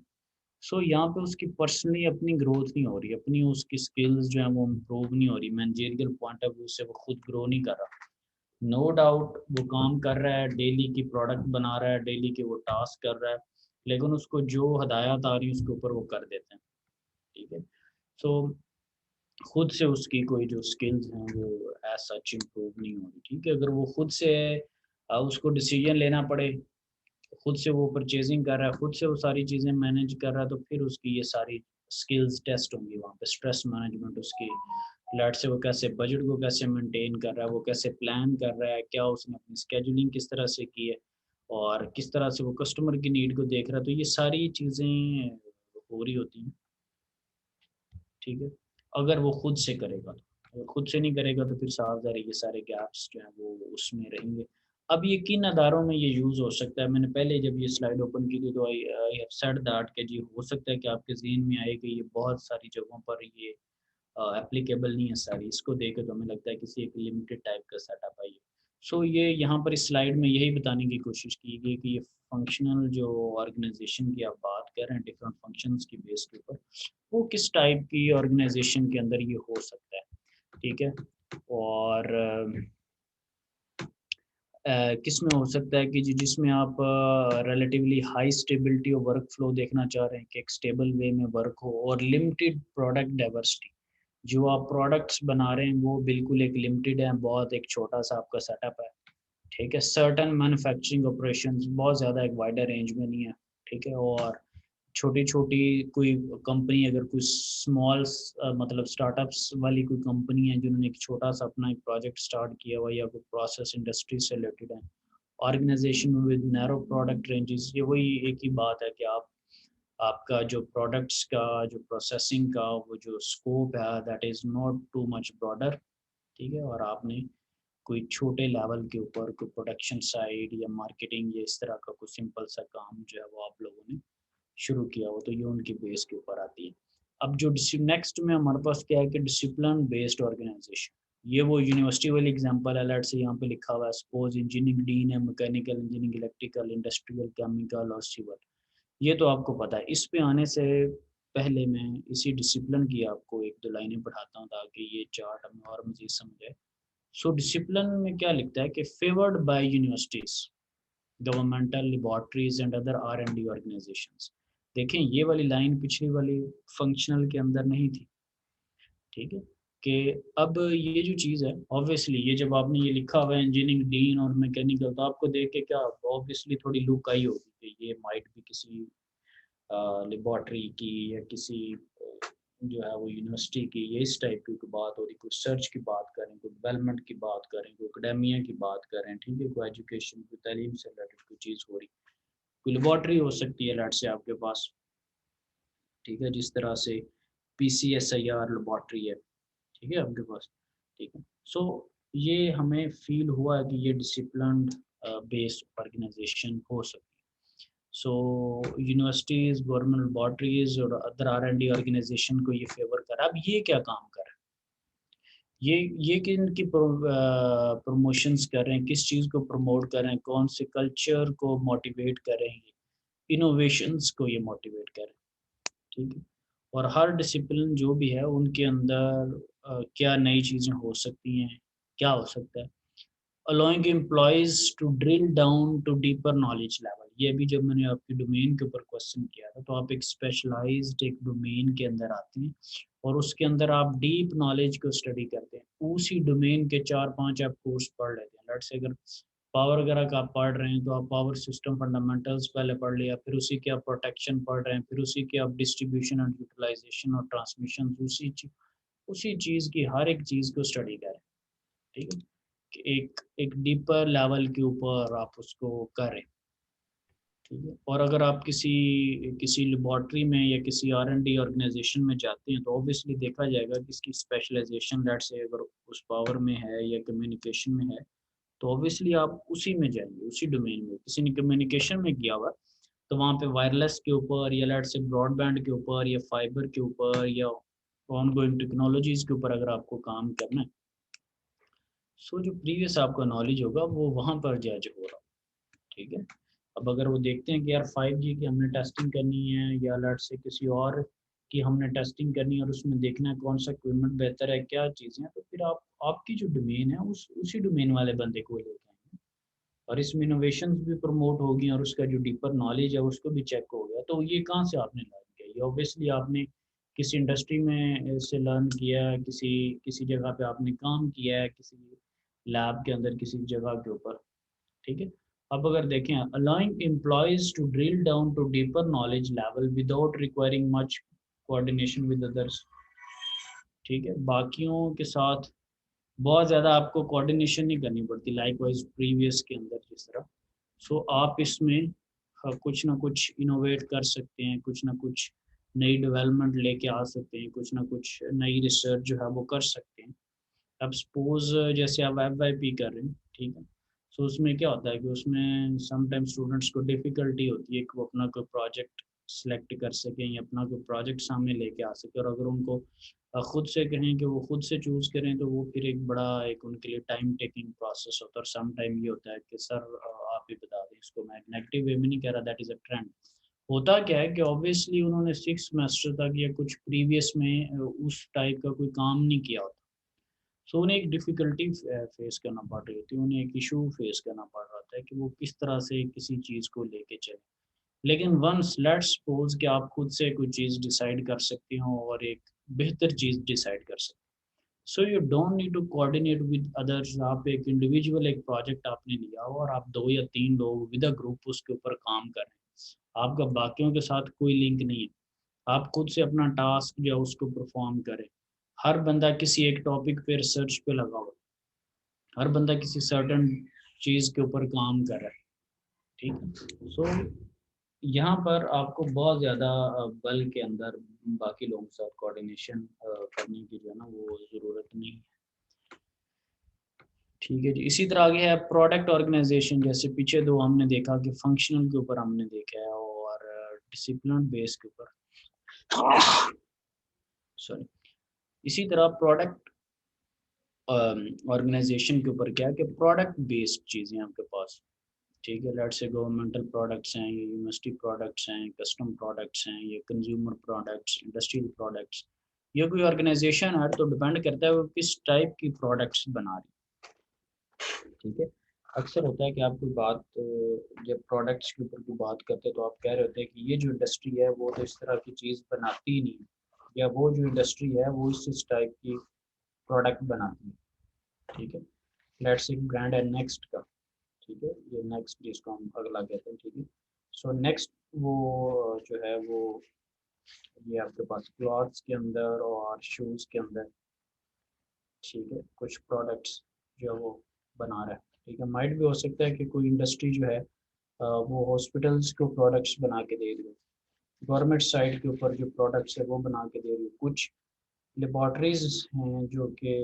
सो यहाँ पे उसकी पर्सनली अपनी ग्रोथ नहीं हो रही, अपनी उसकी स्किल्स जो है वो इम्प्रूव नहीं हो रही, मैनेजरियल पॉइंट ऑफ व्यू से वो खुद ग्रो नहीं कर रहा। नो डाउट वो काम कर रहा है, डेली की प्रोडक्ट बना रहा है, डेली के वो टास्क कर रहा है, लेकिन उसको जो हदायत आ रही है उसके ऊपर वो कर देते हैं, ठीक है। सो खुद से उसकी कोई जो स्किल्स हैं वो एज सच इम्प्रूव नहीं हो रही, ठीक है। अगर वो खुद से उसको डिसीजन लेना पड़े, खुद से वो परचेजिंग कर रहा है, खुद से वो सारी चीज़ें मैनेज कर रहा है, तो फिर उसकी ये सारी स्किल्स टेस्ट होंगी वहाँ पे। स्ट्रेस मैनेजमेंट उसकी, लेट से वो कैसे बजट को कैसे मेंटेन कर रहा है, वो कैसे प्लान कर रहा है, क्या उसने अपनी स्केजुलिंग किस तरह से की है, और किस तरह से वो कस्टमर की नीड को देख रहा है, तो ये सारी चीज़ें हो रही होती हैं, ठीक है। अगर वो खुद से करेगा तो, अगर खुद से नहीं करेगा तो फिर साफ ज़ाहिर है ये सारे गैप्स जो हैं वो उसमें रहेंगे। अब ये किन अदारों में ये यूज़ हो सकता है, मैंने पहले जब ये स्लाइड ओपन की थी तो आई हैव सेड दैट कि जी हो सकता है कि आपके ज़हन में आए कि ये बहुत सारी जगहों पर ये एप्लीकेबल नहीं है सारी, इसको देख के तो हमें लगता है किसी एक लिमिटेड टाइप का सेटअप है ये। सो ये यहाँ पर इस स्लाइड में यही बताने की कोशिश की गई कि ये फंक्शनल जो ऑर्गेनाइजेशन की आप बात कर रहे हैं डिफरेंट फंक्शंस की बेस के ऊपर, वो किस टाइप की ऑर्गेनाइजेशन के अंदर ये हो सकता है, ठीक है। और किस में हो सकता है कि जिसमें आप रिलेटिवली हाई स्टेबिलिटी और वर्क फ्लो देखना चाह रहे हैं कि एक स्टेबल वे में वर्क हो, और लिमिटेड प्रोडक्ट डाइवर्सिटी, जो आप प्रोडक्ट्स बना रहे हैं वो बिल्कुल एक लिमिटेड है, बहुत एक छोटा सा आपका सेटअप है, ठीक है। सर्टन मैन्युफैक्चरिंग ऑपरेशंस, बहुत ज़्यादा एक वाइडर रेंज में नहीं है, ठीक है। और छोटी छोटी कोई कंपनी, अगर कोई स्मॉल मतलब स्टार्टअप्स वाली कोई कंपनी है जिन्होंने एक छोटा सा अपना एक प्रोजेक्ट स्टार्ट किया हुआ, या कोई प्रोसेस इंडस्ट्री से रिलेटेड है, organisation with narrow product ranges, ये वही एक ही बात है कि आपका जो प्रोडक्ट्स का जो प्रोसेसिंग का वो जो स्कोप है that is not too much broader, ठीक है। और आपने कोई छोटे लेवल के ऊपर कोई प्रोडक्शन साइड या मार्केटिंग या इस तरह का कोई सिंपल सा काम जो है वो आप लोगों ने शुरू किया हो, तो ये उनकी बेस के ऊपर आती है। अब जो नेक्स्ट में हमारे पास क्या है कि डिसिप्लिन बेस्ड ऑर्गेनाइजेशन, ये वो यूनिवर्सिटी वाली एग्जांपल है। लेट्स से यहाँ पे लिखा हुआ है सपोज इंजीनियरिंग डीन है, mechanical engineering, electrical, industrial, chemical और सिविल, ये तो आपको पता है। इस पे आने से पहले मैं इसी डिसिप्लिन की आपको एक दो लाइनें पढ़ाता हूँ ताकि ये चार्ट हमें और मज़ीद समझ आए। सो डिसिप्लिन में क्या लिखता है कि favoured by universities, governmental laboratories and other R&D organisations. देखें ये वाली लाइन पिछली वाली फंक्शनल के अंदर नहीं थी, ठीक है। कि अब ये जो चीज़ है ऑब्वियसली, ये जब आपने ये लिखा हुआ है इंजीनियरिंग डीन और मैकेनिकल, तो आपको देख के क्या ऑब्वियसली थोड़ी लुक आई होगी कि ये माइट भी किसी लेबॉर्ट्री की या किसी जो है वो यूनिवर्सिटी की, ये इस टाइप की कोई बात हो रही, कोई सर्च की बात करें, कोई डेवलपमेंट की बात करें, कोई एकेडेमिया की बात करें, ठीक है, कोई एजुकेशन, कोई तालीम से रिलेटेड कोई चीज़ हो रही, कोई लेबॉर्ट्री हो सकती है लेट से आपके पास, ठीक है, जिस तरह से PCSIR लेबॉर्ट्री है, ठीक है आपके पास, ठीक है। सो ये हमें फील हुआ कि ये डिसिप्लिन्ड बेस्ड ऑर्गेनाइजेशन हो सकती है। सो यूनिवर्सिटीज़, गवर्नमेंट लेबॉर्ट्रीज और अदर R&D ऑर्गेनाइजेशन को ये फेवर कर रहा है। अब ये क्या काम कर रहा है, ये किन की प्रमोशंस कर रहे हैं, किस चीज़ को प्रमोट कर रहे हैं, कौन से कल्चर को मोटिवेट कर रहे हैं, इनोवेशंस को ये मोटिवेट कर रहे हैं, ठीक है। और हर डिसिप्लिन जो भी है उनके अंदर क्या नई चीज़ें हो सकती हैं, क्या हो सकता है, allowing employees to drill down to deeper knowledge level। ये भी जब मैंने आपकी डोमेन के ऊपर क्वेश्चन किया था, तो आप एक स्पेशलाइज्ड एक डोमेन के अंदर आते हैं और उसके अंदर आप डीप नॉलेज को स्टडी करते हैं, उसी डोमेन के 4-5 आप कोर्स पढ़ लेते हैं। लेट्स से अगर पावर वगैरह का आप पढ़ रहे हैं तो आप पावर सिस्टम फंडामेंटल्स पहले पढ़ लिया, फिर उसी के आप प्रोटेक्शन पढ़ रहे हैं, फिर उसी के आप डिस्ट्रीब्यूशन एंड यूटिलाइजेशन और ट्रांसमिशन, उसी चीज़ की हर एक चीज़ को स्टडी करें, ठीक है, कि एक डीपर लेवल के ऊपर आप उसको करें, ठीक है। और अगर आप किसी लेबॉर्ट्री में या किसी R&D ऑर्गेनाइजेशन में जाते हैं तो ऑब्वियसली देखा जाएगा कि इसकी स्पेशलाइजेशन लेट से अगर उस पावर में है या कम्युनिकेशन में है, तो ऑब्वियसली आप उसी में जाएंगे, उसी डोमेन में। किसी ने कम्युनिकेशन में किया हुआ तो वहाँ पे वायरलेस के ऊपर या लेट से ब्रॉडबैंड के ऊपर या फाइबर के ऊपर या ऑन गोइंग टेक्नोलॉजीज़ के ऊपर अगर आपको काम करना है, सो जो प्रीवियस आपका नॉलेज होगा वो वहाँ पर जज हो रहा, ठीक है। अब अगर वो देखते हैं कि यार 5G की हमने टेस्टिंग करनी है या लेट से किसी और की हमने टेस्टिंग करनी है और उसमें देखना है कौन सा इक्विपमेंट बेहतर है, क्या चीज़ें हैं, तो फिर आप आपकी जो डोमेन है उसी डोमेन वाले बंदे को लेके आएंगे और इसमें इनोवेशन भी प्रमोट होगी और उसका जो डीपर नॉलेज है उसको भी चेक हो गया। तो ये कहाँ से आपने लर्न किया, ये ऑब्वियसली आपने किसी इंडस्ट्री में से लर्न किया है, किसी किसी जगह पे आपने काम किया है, किसी लैब के अंदर किसी जगह के ऊपर, ठीक है। अब अगर देखें, allowing employees to drill down to deeper knowledge level without requiring much coordination with others, ठीक है, बाकियों के साथ बहुत ज़्यादा आपको कोऑर्डिनेशन नहीं करनी पड़ती लाइक वाइज प्रीवियस के अंदर जिस तरह। सो आप इसमें कुछ ना कुछ इनोवेट कर सकते हैं, कुछ ना कुछ नई डेवलपमेंट लेके आ सकते हैं, कुछ ना कुछ नई रिसर्च जो है वो कर सकते हैं। अब सपोज जैसे आप FYP कर रहे हैं, ठीक है, सो उसमें क्या होता है कि उसमें समटाइम्स स्टूडेंट्स को डिफ़िकल्टी होती है कि वो अपना कोई प्रोजेक्ट सेलेक्ट कर सकें या अपना कोई प्रोजेक्ट सामने लेके आ सकें, और अगर उनको खुद से कहें कि वो खुद से चूज़ करें तो वो फिर एक उनके लिए टाइम टेकिंग प्रोसेस होता है। और सम टाइम ये होता है कि सर आप ही बता दें, इसको मैं नेगेटिव वे में नहीं कह रहा, दैट इज़ अ ट्रेंड। होता क्या है कि ऑब्वियसली उन्होंने 6 सेमेस्टर तक या कुछ प्रीवियस में उस टाइप का कोई काम नहीं किया होता, सो उन्हें एक डिफ़िकल्टी फेस करना पड़ रही होती है, उन्हें एक इशू फेस करना पड़ रहा होता है कि वो किस तरह से किसी चीज़ को लेके चलें। लेकिन वंस लेट्स सपोज कि आप खुद से कोई चीज़ डिसाइड कर सकते हो और एक बेहतर चीज़ डिसाइड कर सकते हो, so you don't need to coordinate with others. आप एक इंडिविजुअल एक प्रोजेक्ट आपने लिया हो और आप 2 या 3 लोग विद अ ग्रुप उसके ऊपर काम कर रहे हैं, आपका बाकियों के साथ कोई लिंक नहीं है, आप खुद से अपना टास्क जो है उसको परफॉर्म करें। हर बंदा किसी एक टॉपिक पे रिसर्च पे लगा हुआ है, हर बंदा किसी सर्टेन चीज़ के ऊपर काम कर रहा है, ठीक है। सो यहाँ पर आपको बहुत ज़्यादा बल के अंदर बाकी लोगों के साथ कोऑर्डिनेशन करने की जो है ना वो ज़रूरत नहीं है, ठीक है जी। इसी तरह आगे है प्रोडक्ट ऑर्गेनाइजेशन, जैसे पीछे 2 हमने देखा कि फंक्शनल के ऊपर हमने देखा है और डिसिप्लिन बेस के ऊपर, सॉरी। इसी तरह प्रोडक्ट ऑर्गेनाइजेशन के ऊपर क्या है कि प्रोडक्ट बेस्ड चीज़ें आपके पास, ठीक है, लेट्स से गवर्नमेंटल प्रोडक्ट्स हैं, ये यूनिवर्सिटी प्रोडक्ट्स हैं, कस्टम प्रोडक्ट्स हैं, ये कंज्यूमर प्रोडक्ट्स, इंडस्ट्रियल प्रोडक्ट्स। ये कोई ऑर्गेनाइजेशन है तो डिपेंड करता है वो किस टाइप की प्रोडक्ट्स बना रही है, ठीक है। अक्सर होता है कि आप कोई बात जब प्रोडक्ट्स के ऊपर की बात करते हैं तो आप कह रहे होते हैं कि ये जो इंडस्ट्री है वो तो इस तरह की चीज़ बनाती ही नहीं है, या वो जो इंडस्ट्री है वो इस टाइप की प्रोडक्ट बनाती है, ठीक है। लेट्स एक ब्रांड है नेक्स्ट का, ठीक है, ये नेक्स्ट जिसको हम अगला कहते हैं, ठीक है। सो नेक्स्ट वो जो है वो ये आपके पास क्लॉथ्स के अंदर और शूज़ के अंदर, ठीक है, कुछ प्रोडक्ट्स जो है वो बना रहा है, ठीक है। माइट भी हो सकता है कि कोई इंडस्ट्री जो है वो हॉस्पिटल्स को प्रोडक्ट्स बना के दे रही है, गवर्नमेंट साइड के ऊपर जो प्रोडक्ट्स है वो बना के दे रही है, कुछ लेबॉर्ट्रीज हैं जो कि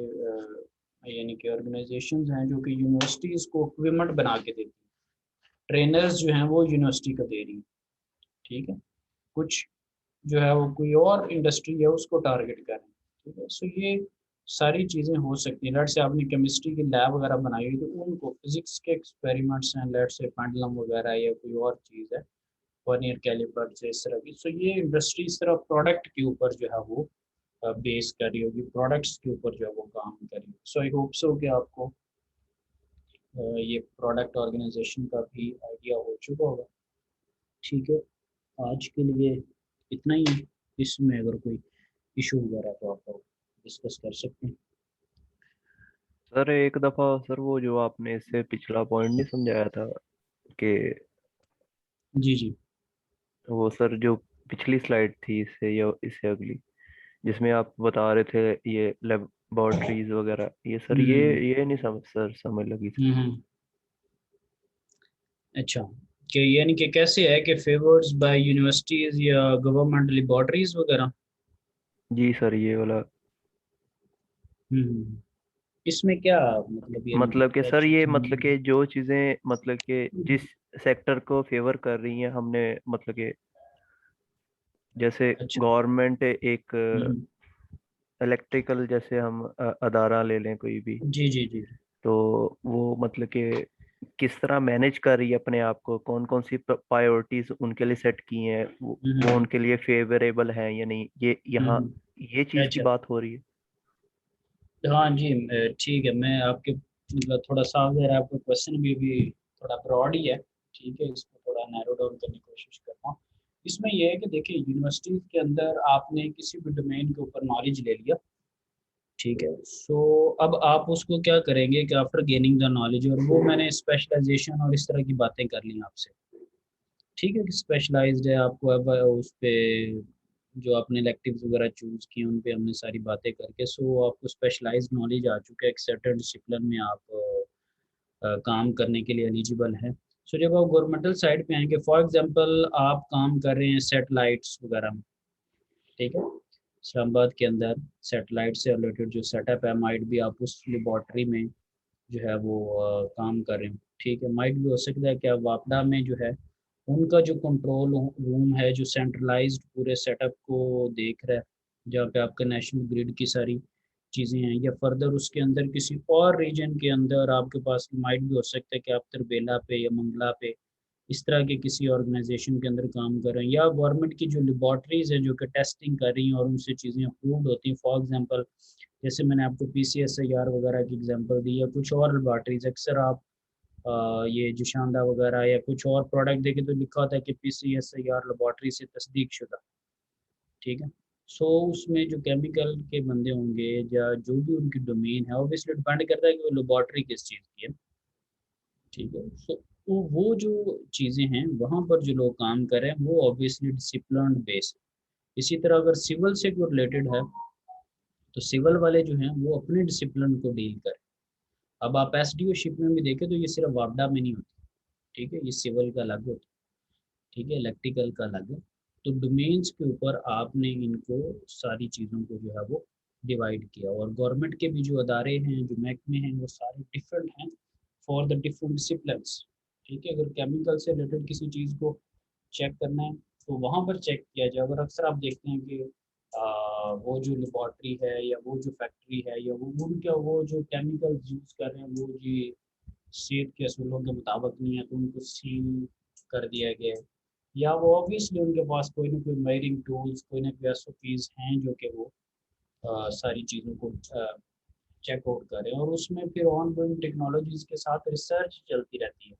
यानी कि ऑर्गेनाइजेशंस हैं जो कि यूनिवर्सिटीज़ को इक्विपमेंट बना के देती हैं, ट्रेनर्स जो हैं वो यूनिवर्सिटी को दे रही हैं, ठीक है। कुछ जो है वो कोई और इंडस्ट्री है उसको टारगेट कर रहे हैं, ठीक है। सो ये सारी चीज़ें हो सकती हैं। लेट से आपने केमिस्ट्री की लैब वगैरह बनाई हुई तो उनको फिजिक्स के एक्सपेरिमेंट्स हैं, लेट से पेंडुलम वगैरह या कोई और चीज़ है, वर्नियर कैलिपर से इस तरह की। सो ये इंडस्ट्री इस तरह प्रोडक्ट के ऊपर जो है वो बेस कर रही होगी, प्रोडक्ट्स के ऊपर जो है वो काम करेगी। सो आई होप सो कि आपको ये प्रोडक्ट ऑर्गेनाइजेशन का भी आइडिया हो चुका होगा, ठीक है। आज के लिए इतना ही है। इसमें अगर कोई इशू वगैरह तो आप डिस्कस कर सकते हैं। सर एक दफा सर वो जो आपने इससे पिछला पॉइंट नहीं समझाया था कि जी जी वो सर जो पिछली स्लाइड थी इससे या इससे अगली, जिसमें आप बता रहे थे ये लेबोरेटरीज वगैरह, ये सर ये नहीं समझ लगी सर। अच्छा, कि यानी कि कैसे है कि फेवर्स बाय यूनिवर्सिटीज या गवर्नमेंट लेबोरेटरीज वगैरह। जी सर ये वाला इसमें क्या मतलब, ये मतलब कि क्या सर ये चीज़? मतलब कि जो चीजें मतलब कि जिस सेक्टर को फेवर कर रही हैं हमने, मतलब कि जैसे अच्छा। गवर्नमेंट एक हम्म, इलेक्ट्रिकल, जैसे हम अदारा ले लें कोई भी, जी जी जी। तो वो मतलब कि किस तरह मैनेज कर रही है अपने आप को, कौन कौन सी प्रायोरिटीज उनके लिए सेट की हैं, वो हम्म, उनके लिए फेवरेबल है या नहीं, ये यहाँ हम्म, ये चीज की अच्छा। बात हो रही है। हाँ जी, ठीक है, मैं आपके मतलब थोड़ा साफ ज़रा आपका क्वेश्चन भी थोड़ा ब्रॉड ही है, ठीक है। इसको थोड़ा नैरो डाउन करने की कोशिश करता हूँ। इसमें यह है कि देखिए, यूनिवर्सिटी के अंदर आपने किसी भी डोमेन के ऊपर नॉलेज ले लिया, ठीक है। सो अब आप उसको क्या करेंगे कि आफ्टर गेनिंग द नॉलेज, और वो मैंने स्पेशलाइजेशन और इस तरह की बातें कर ली आपसे, ठीक है, कि स्पेशलाइज्ड है आपको अब उस पे जो आपने इलेक्टिव्स वगैरह चूज़ किए उन पे हमने सारी बातें करके, सो आपको स्पेशलाइज्ड नॉलेज आ चुका है, एक सर्टेन डिसिप्लिन में आप काम करने के लिए एलिजिबल हैं। सो जब आप गवर्नमेंटल साइड पे आएंगे, फॉर एग्जांपल आप काम कर रहे हैं सैटेलाइट्स वगैरह में, ठीक है, इस्लामाबाद के अंदर सैटेलाइट से रिलेटेड जो सेटअप है, माइट भी आप उस लेबॉर्ट्री में जो है वो काम कर रहे हो, ठीक है। माइट भी हो सकता है कि आप वापडा में जो है उनका जो कंट्रोल रूम है जो सेंट्रलाइज्ड पूरे सेटअप को देख रहा है, जहाँ पे आपका नेशनल ग्रिड की सारी चीज़ें हैं, या फर्दर उसके अंदर किसी और रीजन के अंदर आपके पास माइट भी हो सकता है कि आप तरबेला पे या मंगला पे इस तरह के किसी ऑर्गेनाइजेशन के अंदर काम कर रहे हैं, या गवर्नमेंट की जो लेबॉर्ट्रीज है जो कि टेस्टिंग कर रही हैं और उनसे चीज़ें अप्रूव्ड होती हैं। फॉर एग्जांपल जैसे मैंने आपको PCSIR वगैरह की एग्जांपल दी, या कुछ और लेबॉर्ट्रीज, अक्सर आप ये जोशांदा वगैरह या कुछ और प्रोडक्ट देखे तो लिखा होता है कि PCSIR लेबॉर्ट्री से तस्दीक शुदा, ठीक है। सो उसमें जो केमिकल के बंदे होंगे या जो भी उनकी डोमेन है, ऑब्वियसली डिपेंड करता है कि वो लेबॉर्ट्री किस चीज़ की है, ठीक है। सो वो जो चीज़ें हैं वहाँ पर जो लोग काम कर रहे हैं वो ऑब्वियसली डिसिप्लिन बेस है। इसी तरह अगर सिविल से कोई रिलेटेड है तो सिविल वाले जो हैं वो अपने डिसिप्लिन को डील करें। अब आप SDO शिप में भी देखें तो ये सिर्फ वापडा में नहीं होती, ठीक है, ये सिविल का अलग होता है, ठीक है, इलेक्ट्रिकल का अलग है। तो डोमेन्स के ऊपर आपने इनको सारी चीज़ों को जो है वो डिवाइड किया, और गवर्नमेंट के भी जो अदारे हैं जो महकमे हैं वो सारे डिफरेंट हैं फॉर द डिफरेंट डिसिप्लिन्स, ठीक है। अगर केमिकल से रिलेटेड किसी चीज़ को चेक करना है तो वहाँ पर चेक किया जाए। अगर अक्सर आप देखते हैं कि वो जो लेबॉर्ट्री है या वो जो फैक्ट्री है या वो उनका वो जो केमिकल यूज़ कर रहे हैं वो जी सेहत के असूलों के मुताबिक नहीं है तो उनको सील कर दिया गया है, या वो ऑब्वियसली उनके पास कोई ना कोई मेजरिंग टूल्स, कोई ना कोई SOPs हैं जो कि वो सारी चीज़ों को चेक आउट करें, और उसमें फिर ऑन गोइंग टेक्नोलॉजीज के साथ रिसर्च चलती रहती है।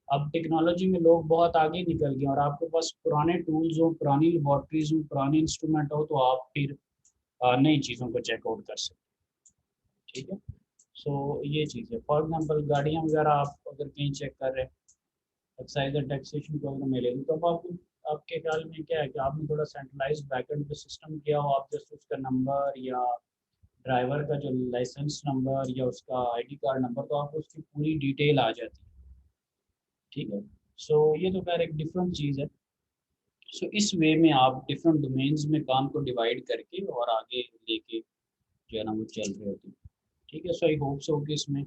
अब टेक्नोलॉजी में लोग बहुत आगे निकल गए और आपके पास पुराने टूल्स हो, पुरानी लेबॉर्ट्रीज हो, पुराने इंस्ट्रूमेंट हो, तो आप फिर नई चीज़ों को चेकआउट कर सकते ठीक है। सो ये चीज़ है। फॉर एग्जांपल गाड़ियाँ वगैरह आप अगर कहीं चेक कर रहे हैं, एक्साइज एंड टैक्सेशन को अगर मिलेगी, तो अब आपको, आपके ख्याल में क्या है कि आपने थोड़ा सेंट्रलाइज बैकएंड पे सिस्टम किया हो, आप जस्ट उसका नंबर या ड्राइवर का जो लाइसेंस नंबर या उसका आईडी कार्ड नंबर, तो आपको उसकी पूरी डिटेल आ जाती है। ठीक है। सो ये तो खैर एक डिफरेंट चीज़ है। सो इस वे में आप डिफरेंट डोमेन्स में काम को डिवाइड करके और आगे लेके जो है ना वो चल रहे होते हैं। ठीक है। सो आई होप सो कि इसमें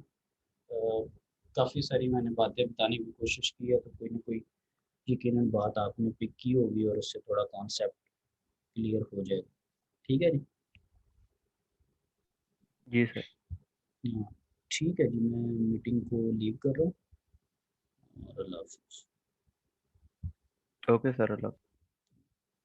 काफ़ी सारी मैंने बातें बताने की कोशिश की है, तो कोई ना कोई यकीनन बात आपने पिक की होगी और उससे थोड़ा कॉन्सेप्ट क्लियर हो जाएगा। ठीक है जी। जी सर। हाँ ठीक है जी, मैं मीटिंग को लीव कर रहा हूँ और अल्लाह हाफिज़। ओके सर, अल्लाह।